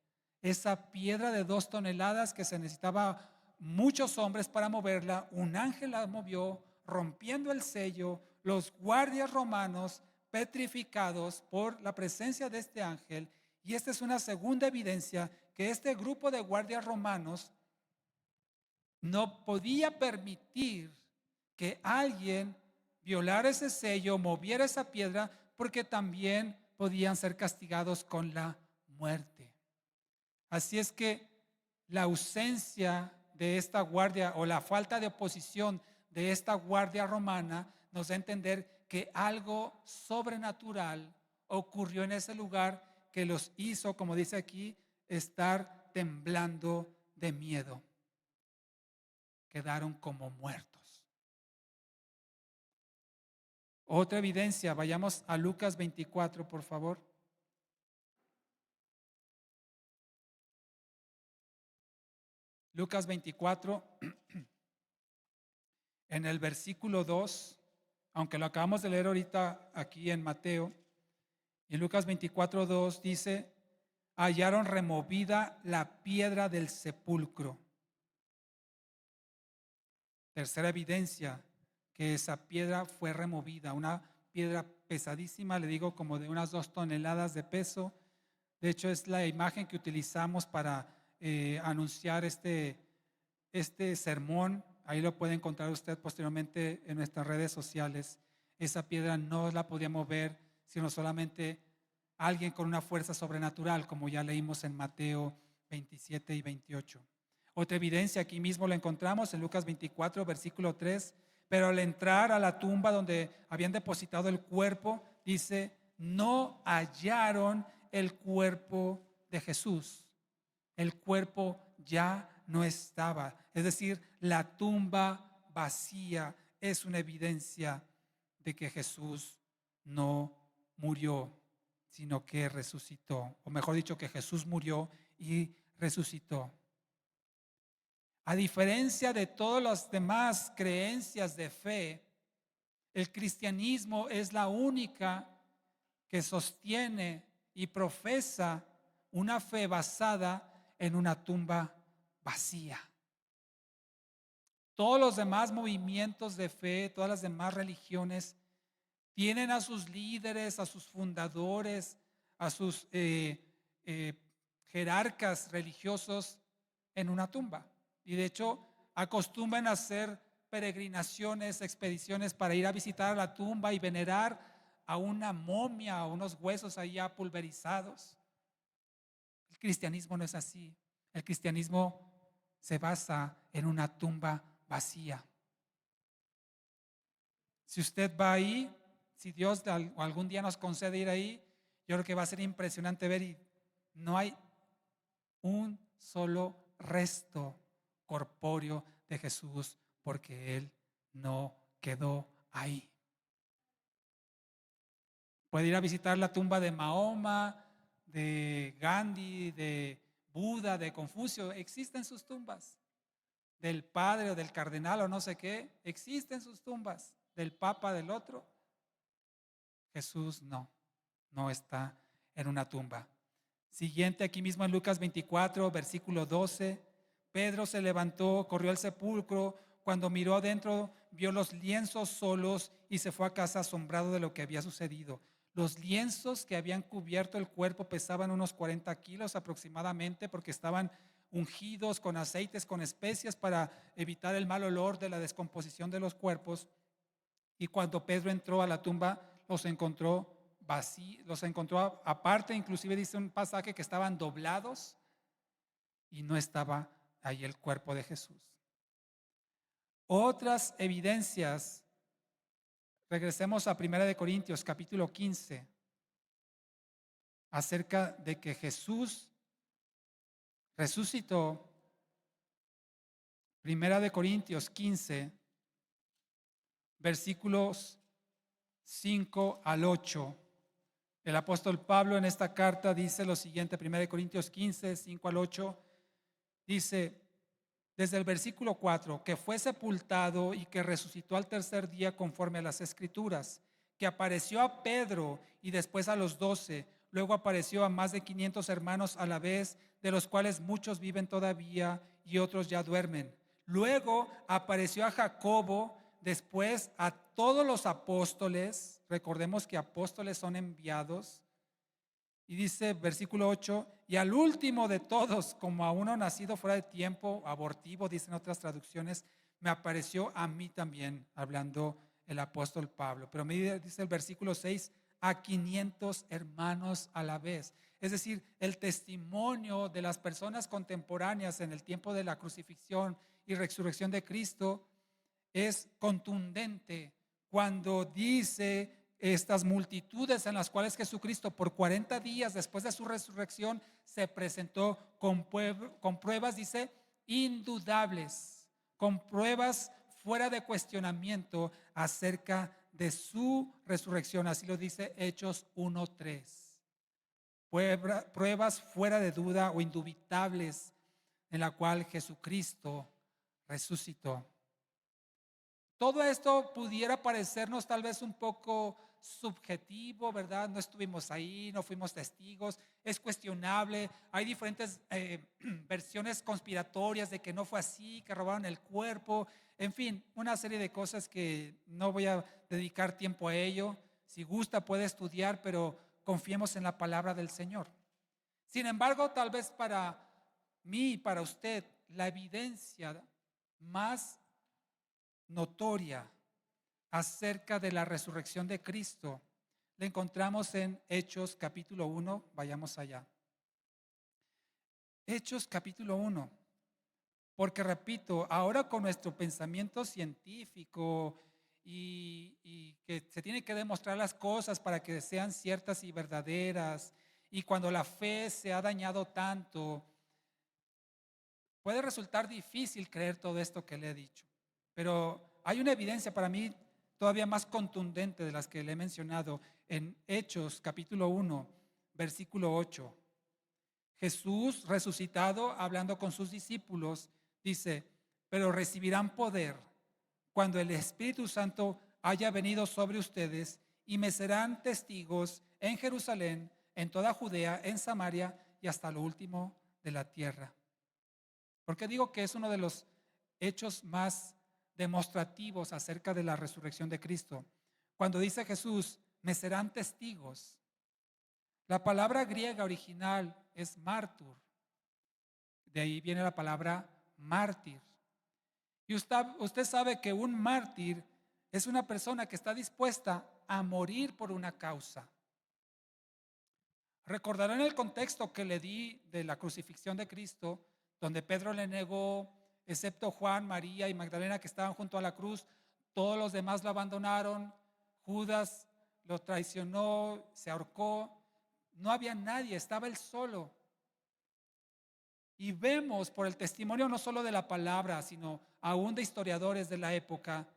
Esa piedra de 2 toneladas que se necesitaba muchos hombres para moverla, un ángel la movió, rompiendo el sello. Los guardias romanos petrificados por la presencia de este ángel. Y esta es una segunda evidencia que este grupo de guardias romanos no podía permitir que alguien violara ese sello, moviera esa piedra, porque también podían ser castigados con la muerte. Así es que la ausencia de esta guardia o la falta de oposición de esta guardia romana nos da a entender que algo sobrenatural ocurrió en ese lugar que los hizo, como dice aquí, estar temblando de miedo. Quedaron como muertos. Otra evidencia, vayamos a Lucas 24, por favor. Lucas 24, en el versículo 2, aunque lo acabamos de leer ahorita aquí en Mateo, en Lucas 24:2 dice, hallaron removida la piedra del sepulcro. Tercera evidencia que esa piedra fue removida, una piedra pesadísima, le digo como de unas 2 toneladas de peso. De hecho, es la imagen que utilizamos para anunciar este sermón. Ahí lo puede encontrar usted posteriormente en nuestras redes sociales. Esa piedra no la podía mover, sino solamente alguien con una fuerza sobrenatural, como ya leímos en Mateo 27 y 28. Otra evidencia aquí mismo la encontramos en Lucas 24, versículo 3. Pero al entrar a la tumba donde habían depositado el cuerpo, dice, no hallaron el cuerpo de Jesús. El cuerpo ya no estaba. Es decir, la tumba vacía es una evidencia de que Jesús no murió, sino que resucitó. O mejor dicho, que Jesús murió y resucitó. A diferencia de todas las demás creencias de fe, el cristianismo es la única que sostiene y profesa una fe basada en una tumba vacía. Todos los demás movimientos de fe, todas las demás religiones, tienen a sus líderes, a sus fundadores, a sus jerarcas religiosos en una tumba. Y de hecho, acostumbran a hacer peregrinaciones, expediciones para ir a visitar la tumba y venerar a una momia, a unos huesos ahí ya pulverizados. El cristianismo no es así. El cristianismo se basa en una tumba vacía. Si usted va ahí, si Dios algún día nos concede ir ahí, yo creo que va a ser impresionante ver y no hay un solo resto corpóreo de Jesús porque Él no quedó ahí. Puede ir a visitar la tumba de Mahoma, de Gandhi, de Buda, de Confucio. Existen sus tumbas. Del padre o del cardenal o no sé qué. Existen sus tumbas. Del papa, del otro. Jesús no está en una tumba. Siguiente, aquí mismo en Lucas 24, versículo 12. Pedro se levantó, corrió al sepulcro. Cuando miró adentro, vio los lienzos solos y se fue a casa asombrado de lo que había sucedido. Los lienzos que habían cubierto el cuerpo pesaban unos 40 kilos aproximadamente porque estaban ungidos con aceites, con especias para evitar el mal olor de la descomposición de los cuerpos. Y cuando Pedro entró a la tumba, los encontró vacíos, los encontró aparte, inclusive dice un pasaje que estaban doblados y no estaba ahí el cuerpo de Jesús. Otras evidencias, regresemos a 1 Corintios capítulo 15, acerca de que Jesús resucitó. 1 Corintios 15, versículos 5 al 8. El apóstol Pablo en esta carta dice lo siguiente, 1 Corintios 15, 5 al 8, dice desde el versículo 4, que fue sepultado y que resucitó al tercer día conforme a las Escrituras, que apareció a Pedro y después a los 12, luego apareció a más de 500 hermanos a la vez, de los cuales muchos viven todavía y otros ya duermen. Luego apareció a Jacobo, después a todos los apóstoles. Recordemos que apóstoles son enviados. Y dice versículo 8, y al último de todos, como a uno nacido fuera de tiempo, abortivo, dicen otras traducciones, me apareció a mí también, hablando el apóstol Pablo. Pero me dice el versículo 6, a 500 hermanos a la vez. Es decir, el testimonio de las personas contemporáneas en el tiempo de la crucifixión y resurrección de Cristo es contundente cuando dice estas multitudes en las cuales Jesucristo por 40 días después de su resurrección se presentó con pruebas, dice, indudables, con pruebas fuera de cuestionamiento acerca de su resurrección. Así lo dice Hechos 1:3. Pruebas fuera de duda o indubitables en la cual Jesucristo resucitó. Todo esto pudiera parecernos tal vez un poco subjetivo, ¿verdad? No estuvimos ahí, no fuimos testigos, es cuestionable, hay diferentes versiones conspiratorias de que no fue así, que robaron el cuerpo, en fin, una serie de cosas que no voy a dedicar tiempo a ello. Si gusta puede estudiar, pero confiemos en la palabra del Señor. Sin embargo, tal vez para mí y para usted, la evidencia más notoria acerca de la resurrección de Cristo la encontramos en Hechos capítulo 1. Vayamos allá. Hechos capítulo 1. Porque repito, ahora con nuestro pensamiento científico y que se tiene que demostrar las cosas para que sean ciertas y verdaderas, y cuando la fe se ha dañado tanto, puede resultar difícil creer todo esto que le he dicho. Pero hay una evidencia para mí todavía más contundente de las que le he mencionado en Hechos capítulo 1, versículo 8. Jesús resucitado, hablando con sus discípulos, dice, pero recibirán poder cuando el Espíritu Santo haya venido sobre ustedes y me serán testigos en Jerusalén, en toda Judea, en Samaria y hasta lo último de la tierra. ¿Por qué digo que es uno de los hechos más demostrativos acerca de la resurrección de Cristo. Cuando dice Jesús, me serán testigos, la palabra griega original es martur. De ahí viene la palabra mártir. Y usted sabe que un mártir es una persona que está dispuesta a morir por una causa. Recordarán el contexto que le di de la crucifixión de Cristo, donde Pedro le negó, excepto Juan, María y Magdalena que estaban junto a la cruz. Todos los demás lo abandonaron. Judas lo traicionó, se ahorcó. No había nadie, estaba él solo. Y vemos por el testimonio no solo de la palabra, sino aún de historiadores de la época,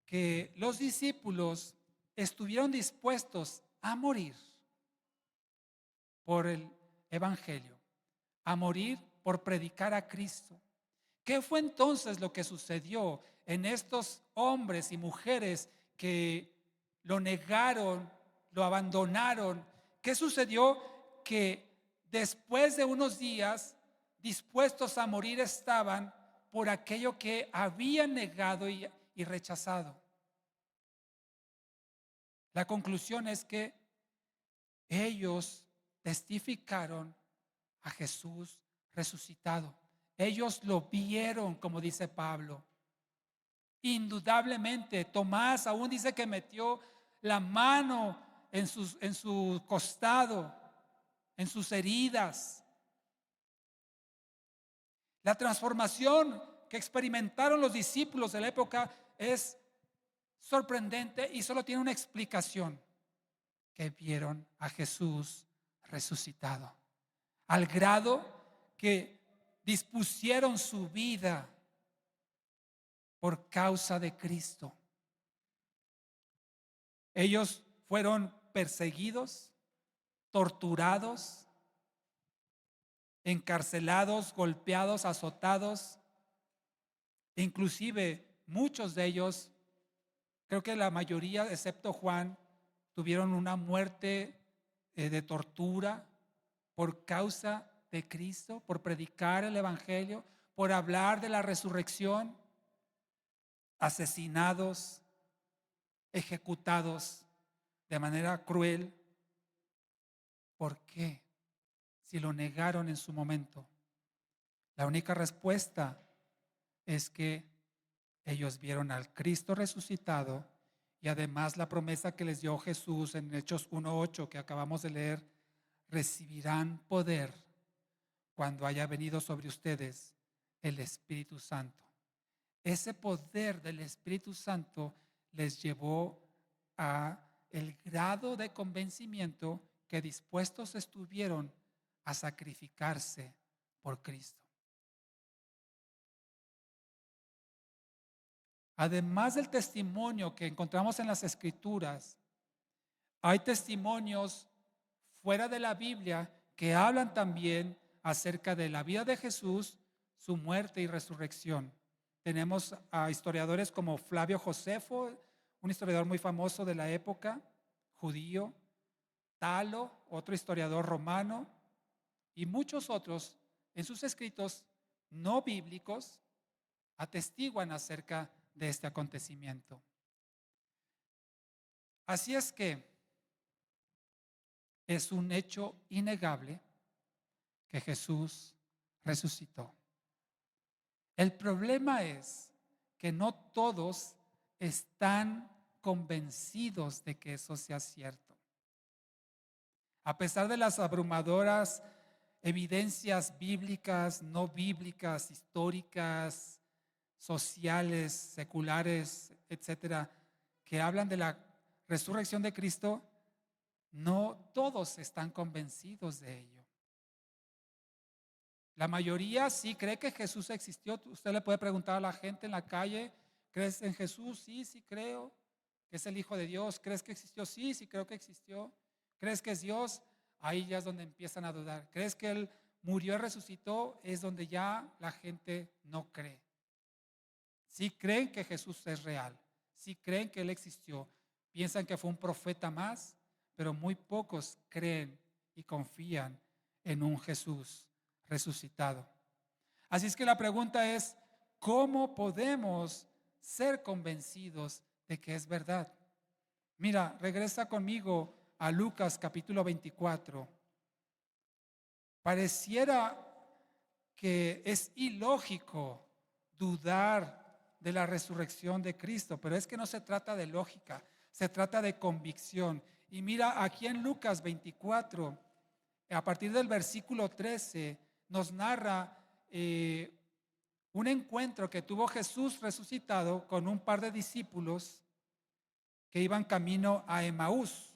que los discípulos estuvieron dispuestos a morir por el evangelio, a morir por predicar a Cristo. ¿Qué fue entonces lo que sucedió en estos hombres y mujeres que lo negaron, lo abandonaron? ¿Qué sucedió? Que después de unos días, dispuestos a morir estaban por aquello que habían negado y rechazado. La conclusión es que ellos testificaron a Jesús resucitado. Ellos lo vieron, como dice Pablo. Indudablemente, Tomás aún dice que metió la mano en su costado, en sus heridas. La transformación que experimentaron los discípulos de la época es sorprendente y solo tiene una explicación: que vieron a Jesús resucitado, al grado que dispusieron su vida por causa de Cristo. Ellos fueron perseguidos, torturados, encarcelados, golpeados, azotados. Inclusive muchos de ellos, creo que la mayoría, excepto Juan, tuvieron una muerte de tortura por causa de Cristo, por predicar el evangelio, por hablar de la resurrección. Asesinados, ejecutados de manera cruel. ¿Por qué? Si lo negaron en su momento. La única respuesta es que ellos vieron al Cristo resucitado y además la promesa que les dio Jesús en Hechos 1:8 que acabamos de leer: recibirán poder cuando haya venido sobre ustedes el Espíritu Santo. Ese poder del Espíritu Santo les llevó a el grado de convencimiento que dispuestos estuvieron a sacrificarse por Cristo. Además del testimonio que encontramos en las Escrituras, hay testimonios fuera de la Biblia que hablan también acerca de la vida de Jesús, su muerte y resurrección. Tenemos a historiadores como Flavio Josefo, un historiador muy famoso de la época, judío; Talo, otro historiador romano, y muchos otros en sus escritos no bíblicos atestiguan acerca de este acontecimiento. Así es que es un hecho innegable que Jesús resucitó. El problema es que no todos están convencidos de que eso sea cierto. A pesar de las abrumadoras evidencias bíblicas, no bíblicas, históricas, sociales, seculares, etcétera, que hablan de la resurrección de Cristo, no todos están convencidos de ello. La mayoría sí cree que Jesús existió. Usted le puede preguntar a la gente en la calle: ¿crees en Jesús? Sí, sí creo que es el Hijo de Dios. ¿Crees que existió? Sí, sí creo que existió. ¿Crees que es Dios? Ahí ya es donde empiezan a dudar. ¿Crees que Él murió y resucitó? Es donde ya la gente no cree. Sí creen que Jesús es real, sí creen que Él existió, piensan que fue un profeta más, pero muy pocos creen y confían en un Jesús resucitado. Así es que la pregunta es: ¿cómo podemos ser convencidos de que es verdad. Mira, regresa conmigo a Lucas capítulo 24. Pareciera que es ilógico dudar de la resurrección de Cristo, pero es que no se trata de lógica, se trata de convicción. Y mira, aquí en Lucas 24, a partir del versículo 13, nos narra un encuentro que tuvo Jesús resucitado con un par de discípulos que iban camino a Emaús.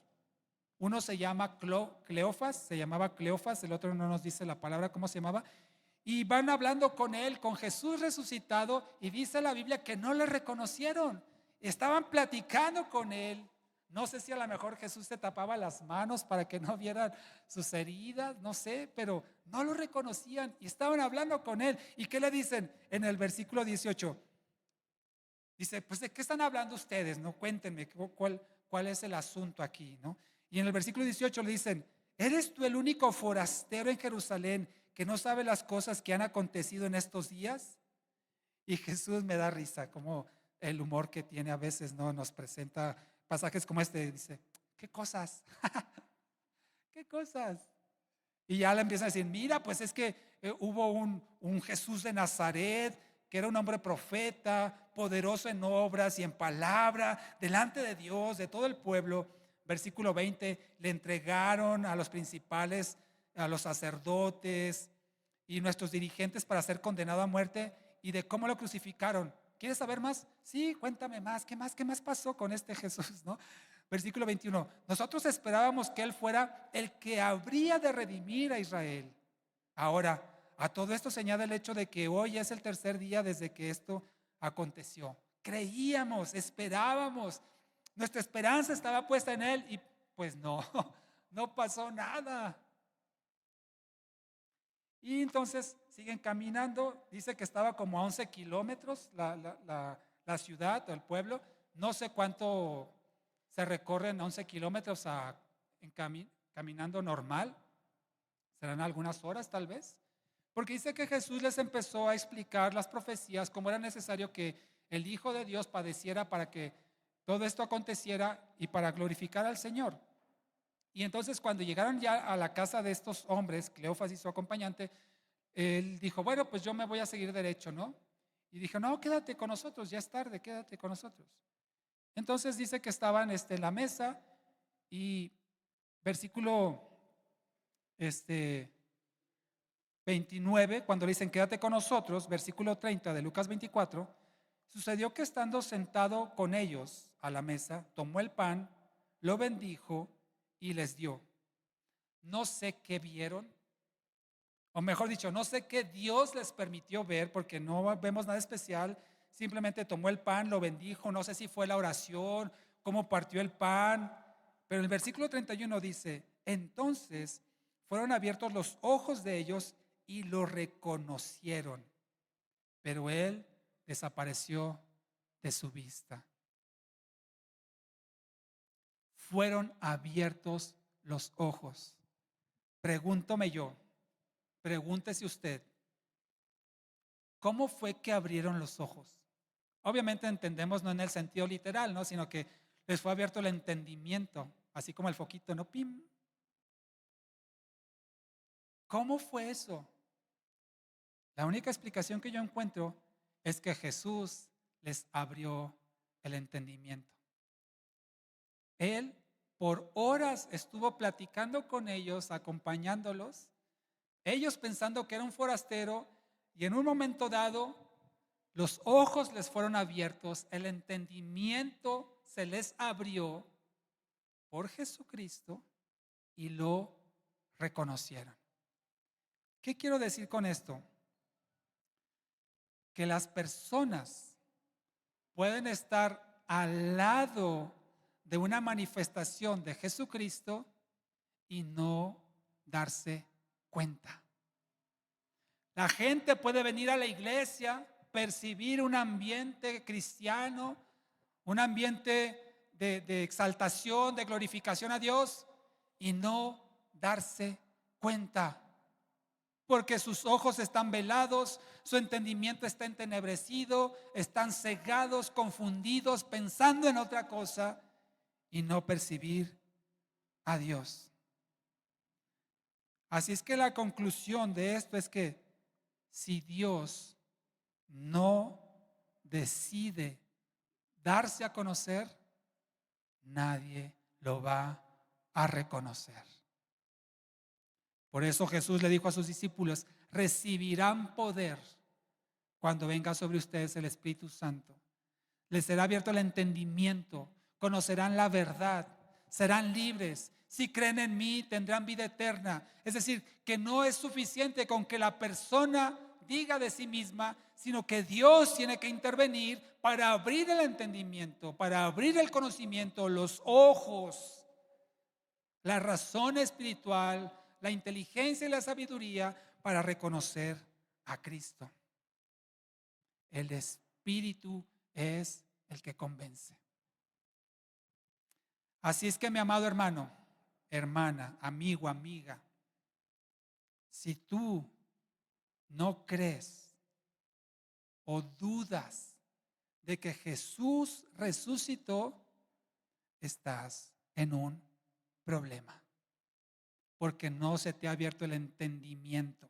Uno se llama Cleofas, se llamaba Cleofas, el otro no nos dice la palabra cómo se llamaba. Y van hablando con él, con Jesús resucitado, y dice la Biblia que no le reconocieron. Estaban platicando con él. No sé si a lo mejor Jesús se tapaba las manos para que no vieran sus heridas, no sé, pero no lo reconocían y estaban hablando con él. ¿Y qué le dicen en el versículo 18? Dice, pues ¿de qué están hablando ustedes? No, cuéntenme cuál es el asunto aquí, ¿no? Y en el versículo 18 le dicen, ¿eres tú el único forastero en Jerusalén que no sabe las cosas que han acontecido en estos días? Y Jesús me da risa, como el humor que tiene a veces, ¿no? Nos presenta pasajes como este, dice, ¿qué cosas? ¿Qué cosas? Y ya le empieza a decir, mira, pues es que hubo un Jesús de Nazaret, que era un hombre profeta, poderoso en obras y en palabra, delante de Dios, de todo el pueblo. Versículo 20, le entregaron a los principales, a los sacerdotes y nuestros dirigentes para ser condenado a muerte, y de cómo lo crucificaron. ¿Quieres saber más? Sí, cuéntame más. ¿Qué más pasó con este Jesús, no? Versículo 21, nosotros esperábamos que Él fuera el que habría de redimir a Israel. Ahora, a todo esto se añade el hecho de que hoy es el tercer día desde que esto aconteció. Creíamos, esperábamos, nuestra esperanza estaba puesta en Él y pues no, no pasó nada. Y entonces siguen caminando, dice que estaba como a 11 kilómetros la ciudad o el pueblo, no sé cuánto se recorren 11 kilómetros caminando normal, serán algunas horas tal vez, porque dice que Jesús les empezó a explicar las profecías, cómo era necesario que el Hijo de Dios padeciera para que todo esto aconteciera y para glorificar al Señor. Y entonces cuando llegaron ya a la casa de estos hombres, Cleofas y su acompañante, él dijo, bueno, pues yo me voy a seguir derecho, ¿no? Y dijo, no, quédate con nosotros, ya es tarde, quédate con nosotros. Entonces dice que estaban en la mesa y versículo 29, cuando le dicen quédate con nosotros, versículo 30 de Lucas 24, sucedió que estando sentado con ellos a la mesa, tomó el pan, lo bendijo y les dio. No sé qué vieron, o mejor dicho, no sé qué Dios les permitió ver, porque no vemos nada especial. Simplemente tomó el pan, lo bendijo, no sé si fue la oración, cómo partió el pan, pero el versículo 31 dice, entonces fueron abiertos los ojos de ellos y lo reconocieron, pero él desapareció de su vista. Fueron abiertos los ojos. Pregúntome yo, pregúntese usted, ¿cómo fue que abrieron los ojos? Obviamente entendemos no en el sentido literal, ¿no? Sino que les fue abierto el entendimiento, así como el foquito, ¿no? ¡Pim! ¿Cómo fue eso? La única explicación que yo encuentro es que Jesús les abrió el entendimiento. Él por horas estuvo platicando con ellos, acompañándolos, ellos pensando que era un forastero, y en un momento dado los ojos les fueron abiertos, el entendimiento se les abrió por Jesucristo y lo reconocieron. ¿Qué quiero decir con esto? Que las personas pueden estar al lado de una manifestación de Jesucristo y no darse cuenta. La gente puede venir a la iglesia, percibir un ambiente cristiano, un ambiente de exaltación, de glorificación a Dios y no darse cuenta. porque sus ojos están velados, su entendimiento está entenebrecido, están cegados, confundidos, pensando en otra cosa y no percibir a Dios. Así es que la conclusión de esto es que si Dios no decide darse a conocer, nadie lo va a reconocer. Por eso Jesús le dijo a sus discípulos: recibirán poder cuando venga sobre ustedes el Espíritu Santo. Les será abierto el entendimiento, conocerán la verdad, serán libres. Si creen en mí, tendrán vida eterna. Es decir, que no es suficiente con que la persona diga de sí misma, sino que Dios tiene que intervenir para abrir el entendimiento, para abrir el conocimiento, los ojos, la razón espiritual, la inteligencia y la sabiduría para reconocer a Cristo. El Espíritu es el que convence. Así es que, mi amado hermano, hermana, amigo, amiga, si tú no crees o dudas de que Jesús resucitó, estás en un problema, porque no se te ha abierto el entendimiento.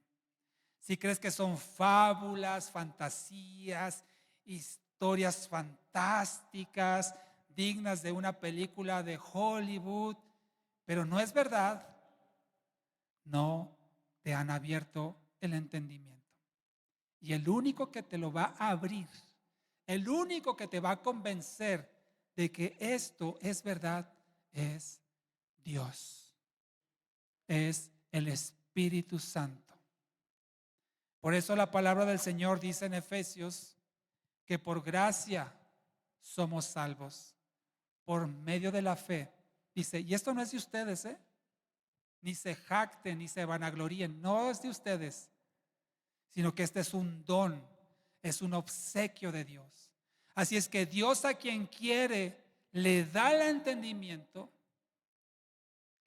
Si crees que son fábulas, fantasías, historias fantásticas, dignas de una película de Hollywood, pero no es verdad, no te han abierto el entendimiento. Y el único que te lo va a abrir, el único que te va a convencer de que esto es verdad, es Dios, es el Espíritu Santo. Por eso la palabra del Señor dice en Efesios que por gracia somos salvos, por medio de la fe. Dice, y esto no es de ustedes, ni se jacten, ni se vanagloríen, no es de ustedes, sino que este es un don, es un obsequio de Dios. Así es que Dios, a quien quiere, le da el entendimiento,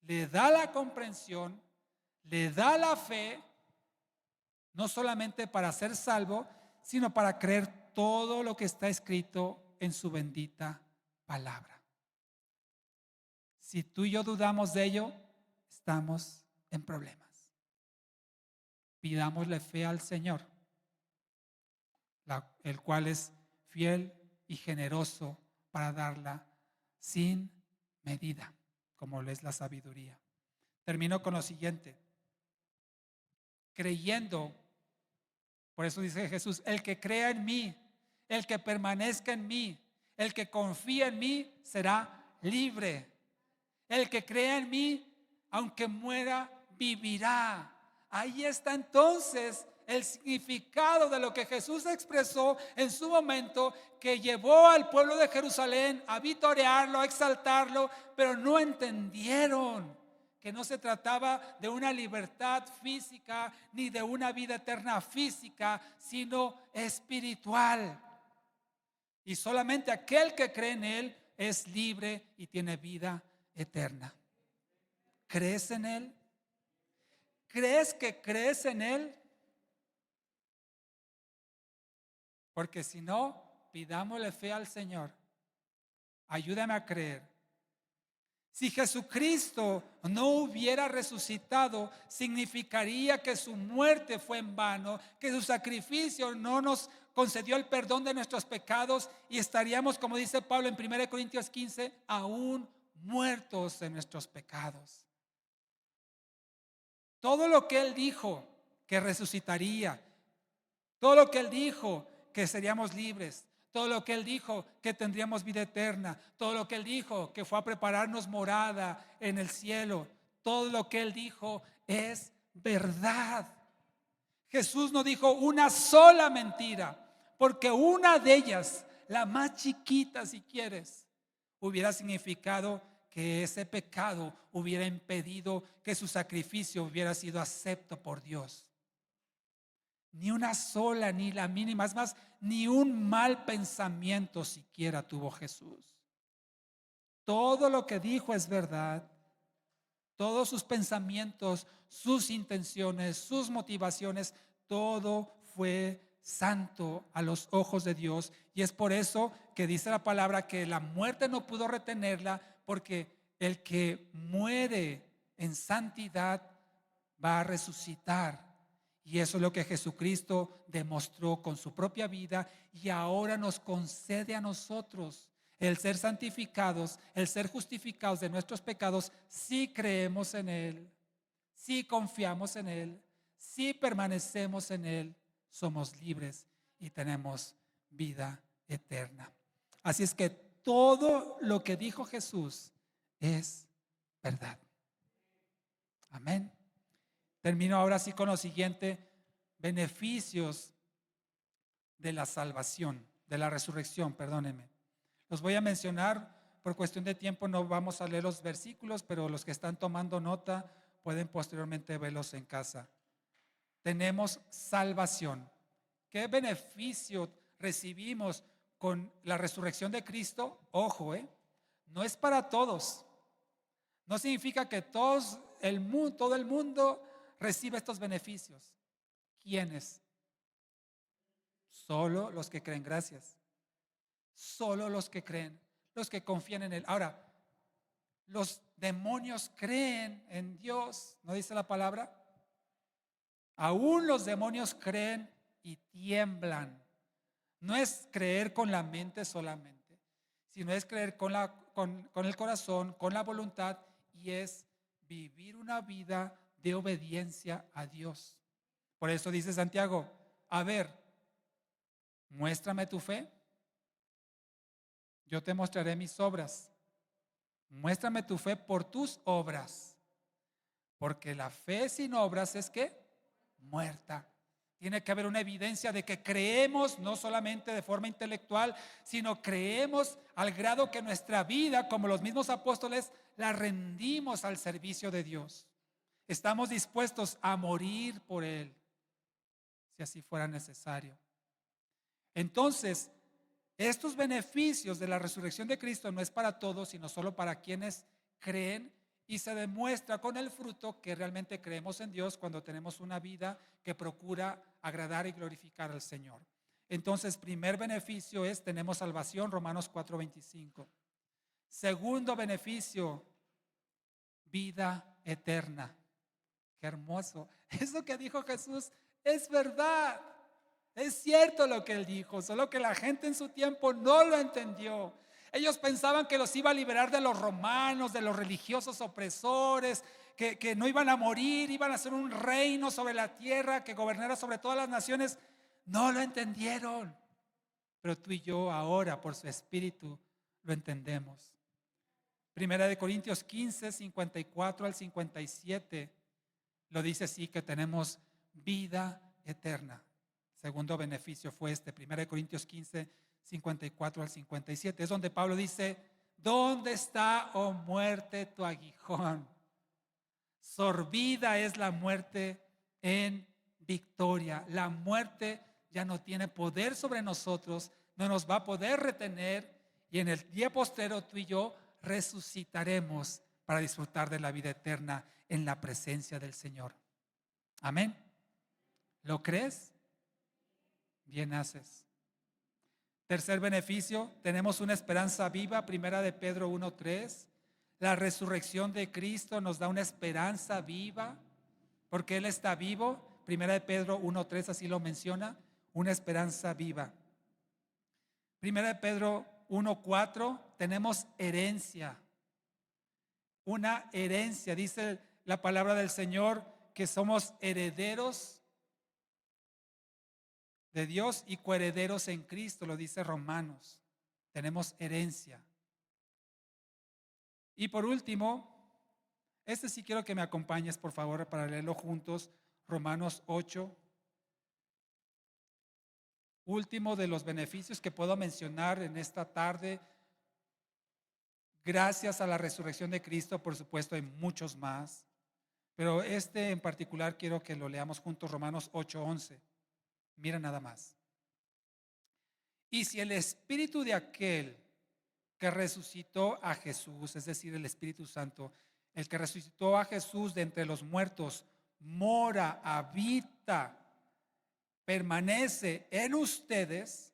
le da la comprensión, le da la fe, no solamente para ser salvo, sino para creer todo lo que está escrito en su bendita palabra. Si tú y yo dudamos de ello, estamos en problemas. Pidámosle fe al Señor, el cual es fiel y generoso para darla sin medida, como es la sabiduría. Termino con lo siguiente. Creyendo, por eso dice Jesús, el que crea en mí, el que permanezca en mí, el que confía en mí, será libre. El que crea en mí, aunque muera, vivirá. Ahí está entonces el significado de lo que Jesús expresó en su momento, que llevó al pueblo de Jerusalén a vitorearlo, a exaltarlo, pero no entendieron que no se trataba de una libertad física ni de una vida eterna física, sino espiritual. Y solamente aquel que cree en Él es libre y tiene vida eterna. ¿Crees en Él? ¿Crees que crees en Él? Porque si no, pidámosle fe al Señor. Ayúdame a creer. Si Jesucristo no hubiera resucitado, significaría que su muerte fue en vano, que su sacrificio no nos concedió el perdón de nuestros pecados y estaríamos, como dice Pablo en 1 Corintios 15, aún muertos en nuestros pecados. Todo lo que Él dijo que resucitaría, todo lo que Él dijo que seríamos libres, todo lo que Él dijo que tendríamos vida eterna, todo lo que Él dijo que fue a prepararnos morada en el cielo, todo lo que Él dijo es verdad. Jesús no dijo una sola mentira, porque una de ellas, la más chiquita si quieres, hubiera significado que ese pecado hubiera impedido que su sacrificio hubiera sido acepto por Dios. Ni una sola, ni la mínima, es más, ni un mal pensamiento siquiera tuvo Jesús. Todo lo que dijo es verdad. Todos sus pensamientos sus intenciones, sus motivaciones, todo fue santo a los ojos de Dios. Y es por eso que dice la palabra que la muerte no pudo retenerla, porque el que muere en santidad va a resucitar. Y eso es lo que Jesucristo demostró con su propia vida y ahora nos concede a nosotros el ser santificados, el ser justificados de nuestros pecados, si creemos en Él, si confiamos en Él, si permanecemos en Él, somos libres y tenemos vida eterna. Así es que todo lo que dijo Jesús es verdad. Amén. Termino ahora sí con lo siguiente: beneficios de la salvación, de la resurrección, perdónenme. Los voy a mencionar, por cuestión de tiempo no vamos a leer los versículos, pero los que están tomando nota pueden posteriormente verlos en casa. Tenemos salvación. ¿Qué beneficio recibimos con la resurrección de Cristo? Ojo, no es para todos. No significa que todo el mundo recibe estos beneficios. ¿Quiénes? Solo los que creen. Gracias. Solo los que creen, los que confían en Él. Ahora, los demonios creen en Dios, ¿no dice la palabra? Aún los demonios creen y tiemblan. No es creer con la mente solamente, sino es creer con el corazón, con la voluntad, y es vivir una vida de obediencia a Dios. Por eso dice Santiago: a ver, muéstrame tu fe, yo te mostraré mis obras. Muéstrame tu fe por tus obras, porque la fe sin obras es ¿qué? Muerta. Tiene que haber una evidencia de que creemos, no solamente de forma intelectual, sino creemos al grado que nuestra vida, como los mismos apóstoles, la rendimos al servicio de Dios. Estamos dispuestos a morir por Él, si así fuera necesario. Entonces, estos beneficios de la resurrección de Cristo no es para todos, sino solo para quienes creen, y se demuestra con el fruto que realmente creemos en Dios cuando tenemos una vida que procura agradar y glorificar al Señor. Entonces, primer beneficio es: tenemos salvación, Romanos 4:25. Segundo beneficio, vida eterna. Qué hermoso. Eso que dijo Jesús es verdad. Es cierto lo que Él dijo, solo que la gente en su tiempo no lo entendió. Ellos pensaban que los iba a liberar de los romanos, de los religiosos opresores, que no iban a morir, iban a ser un reino sobre la tierra que gobernara sobre todas las naciones. No lo entendieron, pero tú y yo ahora por su Espíritu lo entendemos. Primera de Corintios 15, 54 al 57 lo dice así, que tenemos vida eterna. Segundo beneficio fue este, 1 Corintios 15, 54 al 57. Es donde Pablo dice: ¿dónde está, oh muerte, tu aguijón? Sorbida es la muerte en victoria. La muerte ya no tiene poder sobre nosotros, no nos va a poder retener, y en el día postrero tú y yo resucitaremos para disfrutar de la vida eterna en la presencia del Señor. Amén. ¿Lo crees? Bien haces. Tercer beneficio, tenemos una esperanza viva. Primera de Pedro 1:3. La resurrección de Cristo nos da una esperanza viva, porque Él está vivo. Primera de Pedro 1:3 así lo menciona, una esperanza viva. Primera de Pedro 1:4, tenemos herencia. Una herencia, dice la palabra del Señor, que somos herederos de Dios y coherederos en Cristo, lo dice Romanos. Tenemos herencia. Y por último, este sí quiero que me acompañes, por favor, para leerlo juntos. Romanos 8. Último de los beneficios que puedo mencionar en esta tarde. Gracias a la resurrección de Cristo, por supuesto, hay muchos más, pero este en particular quiero que lo leamos juntos, Romanos 8:11. Mira nada más. Y si el espíritu de aquel que resucitó a Jesús, es decir, el Espíritu Santo, el que resucitó a Jesús de entre los muertos, mora, habita, permanece en ustedes,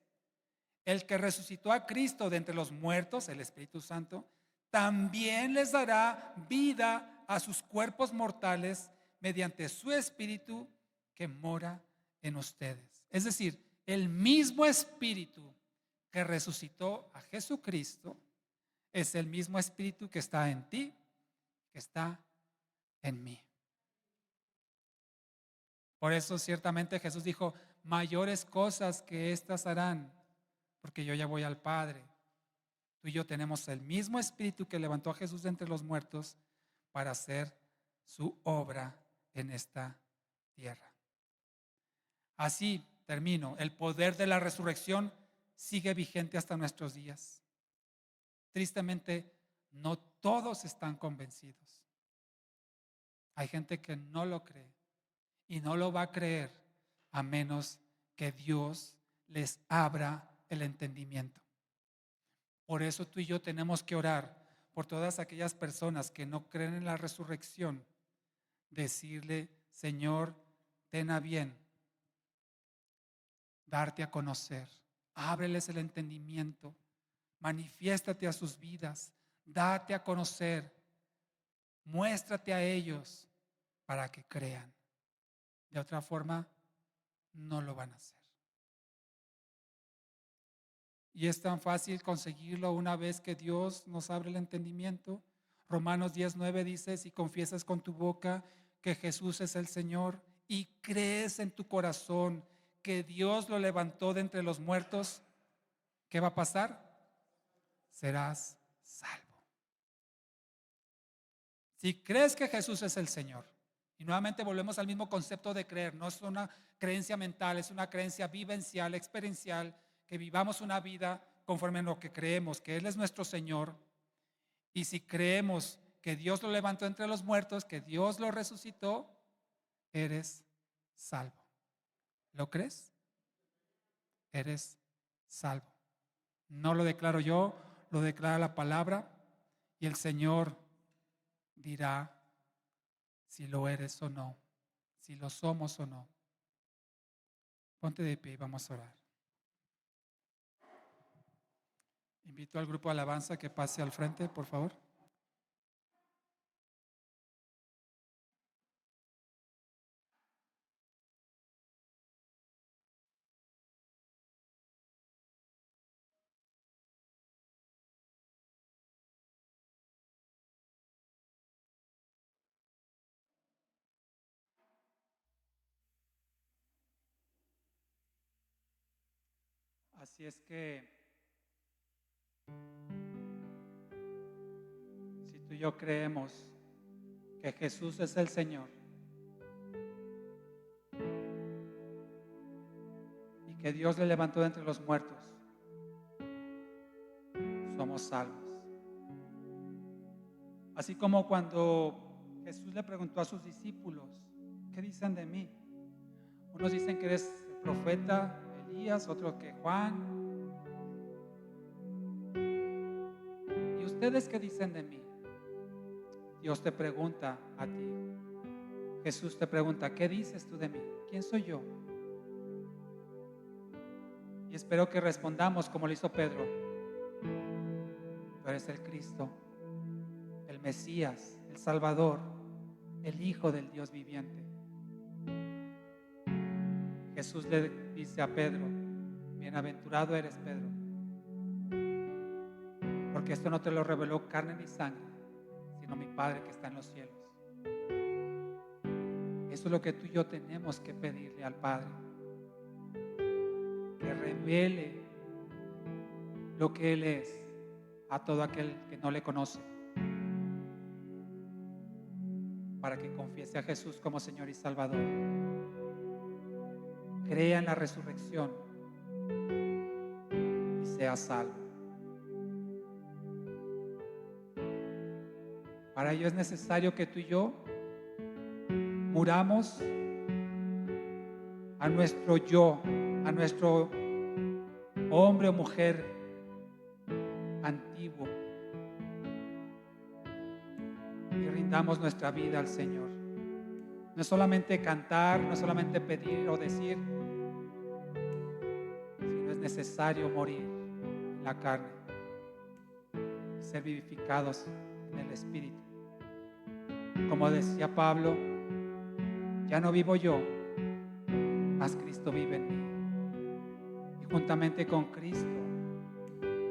el que resucitó a Cristo de entre los muertos, el Espíritu Santo, también les dará vida a sus cuerpos mortales mediante su Espíritu que mora en ustedes. Es decir, el mismo Espíritu que resucitó a Jesucristo es el mismo Espíritu que está en ti, que está en mí. Por eso ciertamente Jesús dijo, mayores cosas que estas harán, porque yo ya voy al Padre. Tú y yo tenemos el mismo Espíritu que levantó a Jesús de entre los muertos para hacer su obra en esta tierra. Así termino. El poder de la resurrección sigue vigente hasta nuestros días. Tristemente, no todos están convencidos. Hay gente que no lo cree y no lo va a creer a menos que Dios les abra el entendimiento. Por eso tú y yo tenemos que orar por todas aquellas personas que no creen en la resurrección. Decirle, Señor, ten a bien darte a conocer. Ábreles el entendimiento. Manifiéstate a sus vidas. Date a conocer. Muéstrate a ellos para que crean. De otra forma, no lo van a hacer. Y es tan fácil conseguirlo una vez que Dios nos abre el entendimiento. Romanos 10:9 dice, si confiesas con tu boca que Jesús es el Señor y crees en tu corazón que Dios lo levantó de entre los muertos, ¿qué va a pasar? Serás salvo. Si crees que Jesús es el Señor, y nuevamente volvemos al mismo concepto de creer, no es una creencia mental, es una creencia vivencial, experiencial, que vivamos una vida conforme a lo que creemos, que Él es nuestro Señor. Y si creemos que Dios lo levantó entre los muertos, que Dios lo resucitó, eres salvo. ¿Lo crees? Eres salvo. No lo declaro yo, lo declara la palabra, y el Señor dirá si lo eres o no, si lo somos o no. Ponte de pie y vamos a orar. Invito al grupo de alabanza que pase al frente, por favor. Así es que si tú y yo creemos que Jesús es el Señor y que Dios le levantó de entre los muertos, somos salvos. Así como cuando Jesús le preguntó a sus discípulos, ¿qué dicen de mí? Unos dicen que eres el profeta Elías, otros que Juan. ¿Y ustedes qué dicen de mí? Dios te pregunta a ti. Jesús te pregunta, ¿qué dices tú de mí? ¿Quién soy yo? Y espero que respondamos como lo hizo Pedro. Tú eres el Cristo, el Mesías, el Salvador, el Hijo del Dios viviente. Jesús le dice a Pedro, bienaventurado eres Pedro, porque esto no te lo reveló carne ni sangre, sino mi Padre que está en los cielos. Eso es lo que tú y yo tenemos que pedirle al Padre, que revele lo que Él es a todo aquel que no le conoce, para que confiese a Jesús como Señor y Salvador, crea en la resurrección y sea salvo. Para ello es necesario que tú y yo muramos a nuestro yo, a nuestro hombre o mujer antiguo, y rindamos nuestra vida al Señor. No es solamente cantar, no es solamente pedir o decir, sino es necesario morir en la carne y ser vivificados en el Espíritu. Como decía Pablo, ya no vivo yo, mas Cristo vive en mí. Y juntamente con Cristo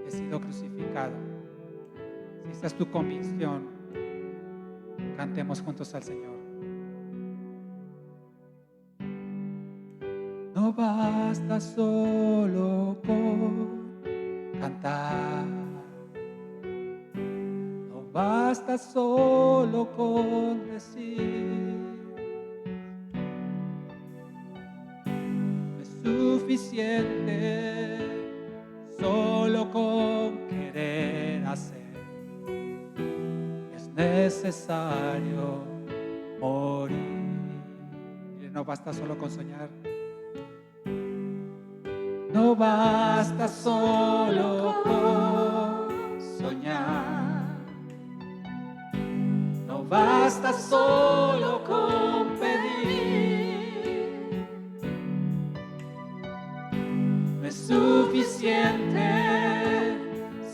he sido crucificado. Si esta es tu convicción, cantemos juntos al Señor. No basta solo con cantar, no basta solo con decir, no es suficiente solo con querer hacer, es necesario morir. No basta solo con soñar. No basta solo con soñar, no basta solo con pedir, no es suficiente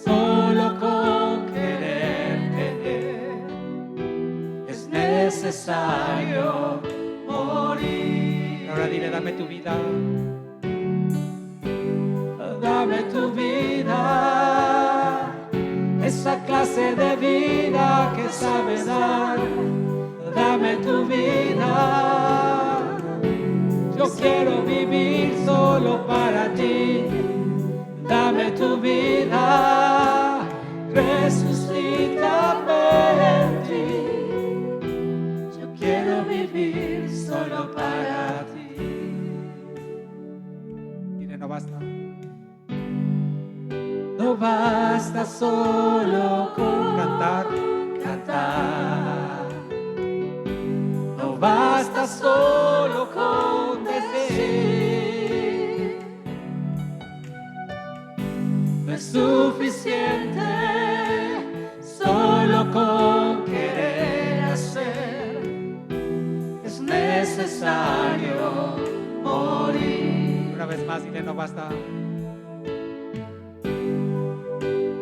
solo con querer tener, es necesario morir. Ahora dile, dame tu vida. Dame tu vida, esa clase de vida que sabes dar. Dame tu vida, yo quiero vivir solo para ti. Dame tu vida, resucítame en ti. Yo quiero vivir solo para ti. Dile, no basta. No basta solo con cantar, no basta solo con decir, no es suficiente solo con querer hacer, es necesario morir. Una vez más, dile, no basta.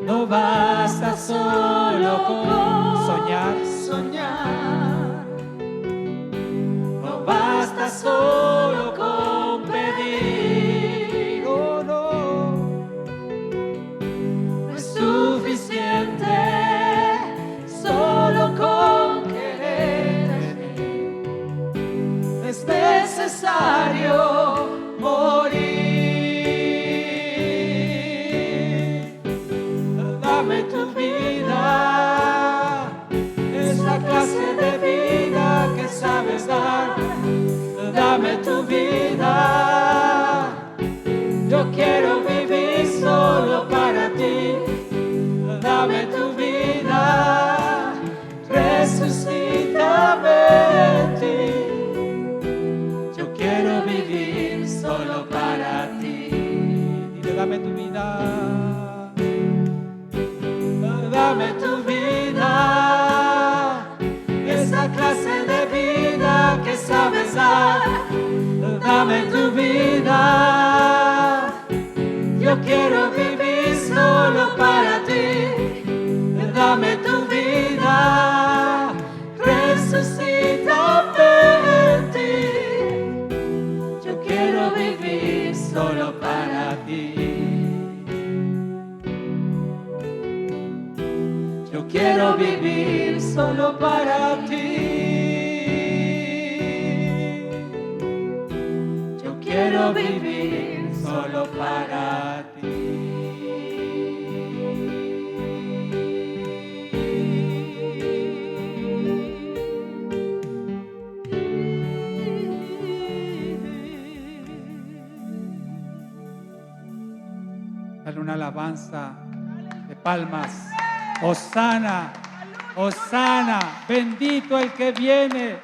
No basta solo con soñar, no basta solo con pedir, no es suficiente solo con querer, es necesario morir. Dame tu vida, esa clase de vida que sabes dar. Dame tu vida, yo quiero vivir solo para ti. Dame tu vida, resucítame en ti. Yo quiero vivir solo para ti. Dile, dame tu vida. Dame tu vida, esa clase de vida que sabes dar. Dame tu vida, yo quiero vivir solo para ti. Dame tu vida, resucítame en ti. Yo quiero vivir solo para ti. Yo quiero vivir solo para ti. Yo quiero vivir solo para ti. Dale una alabanza de palmas. Hosana, Hosana, bendito el que viene,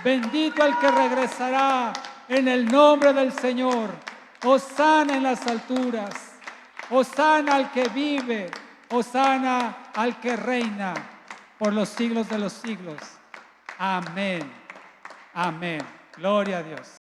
bendito el que regresará en el nombre del Señor. Hosana en las alturas, Hosana al que vive, Hosana al que reina por los siglos de los siglos. Amén Amén. Gloria a Dios.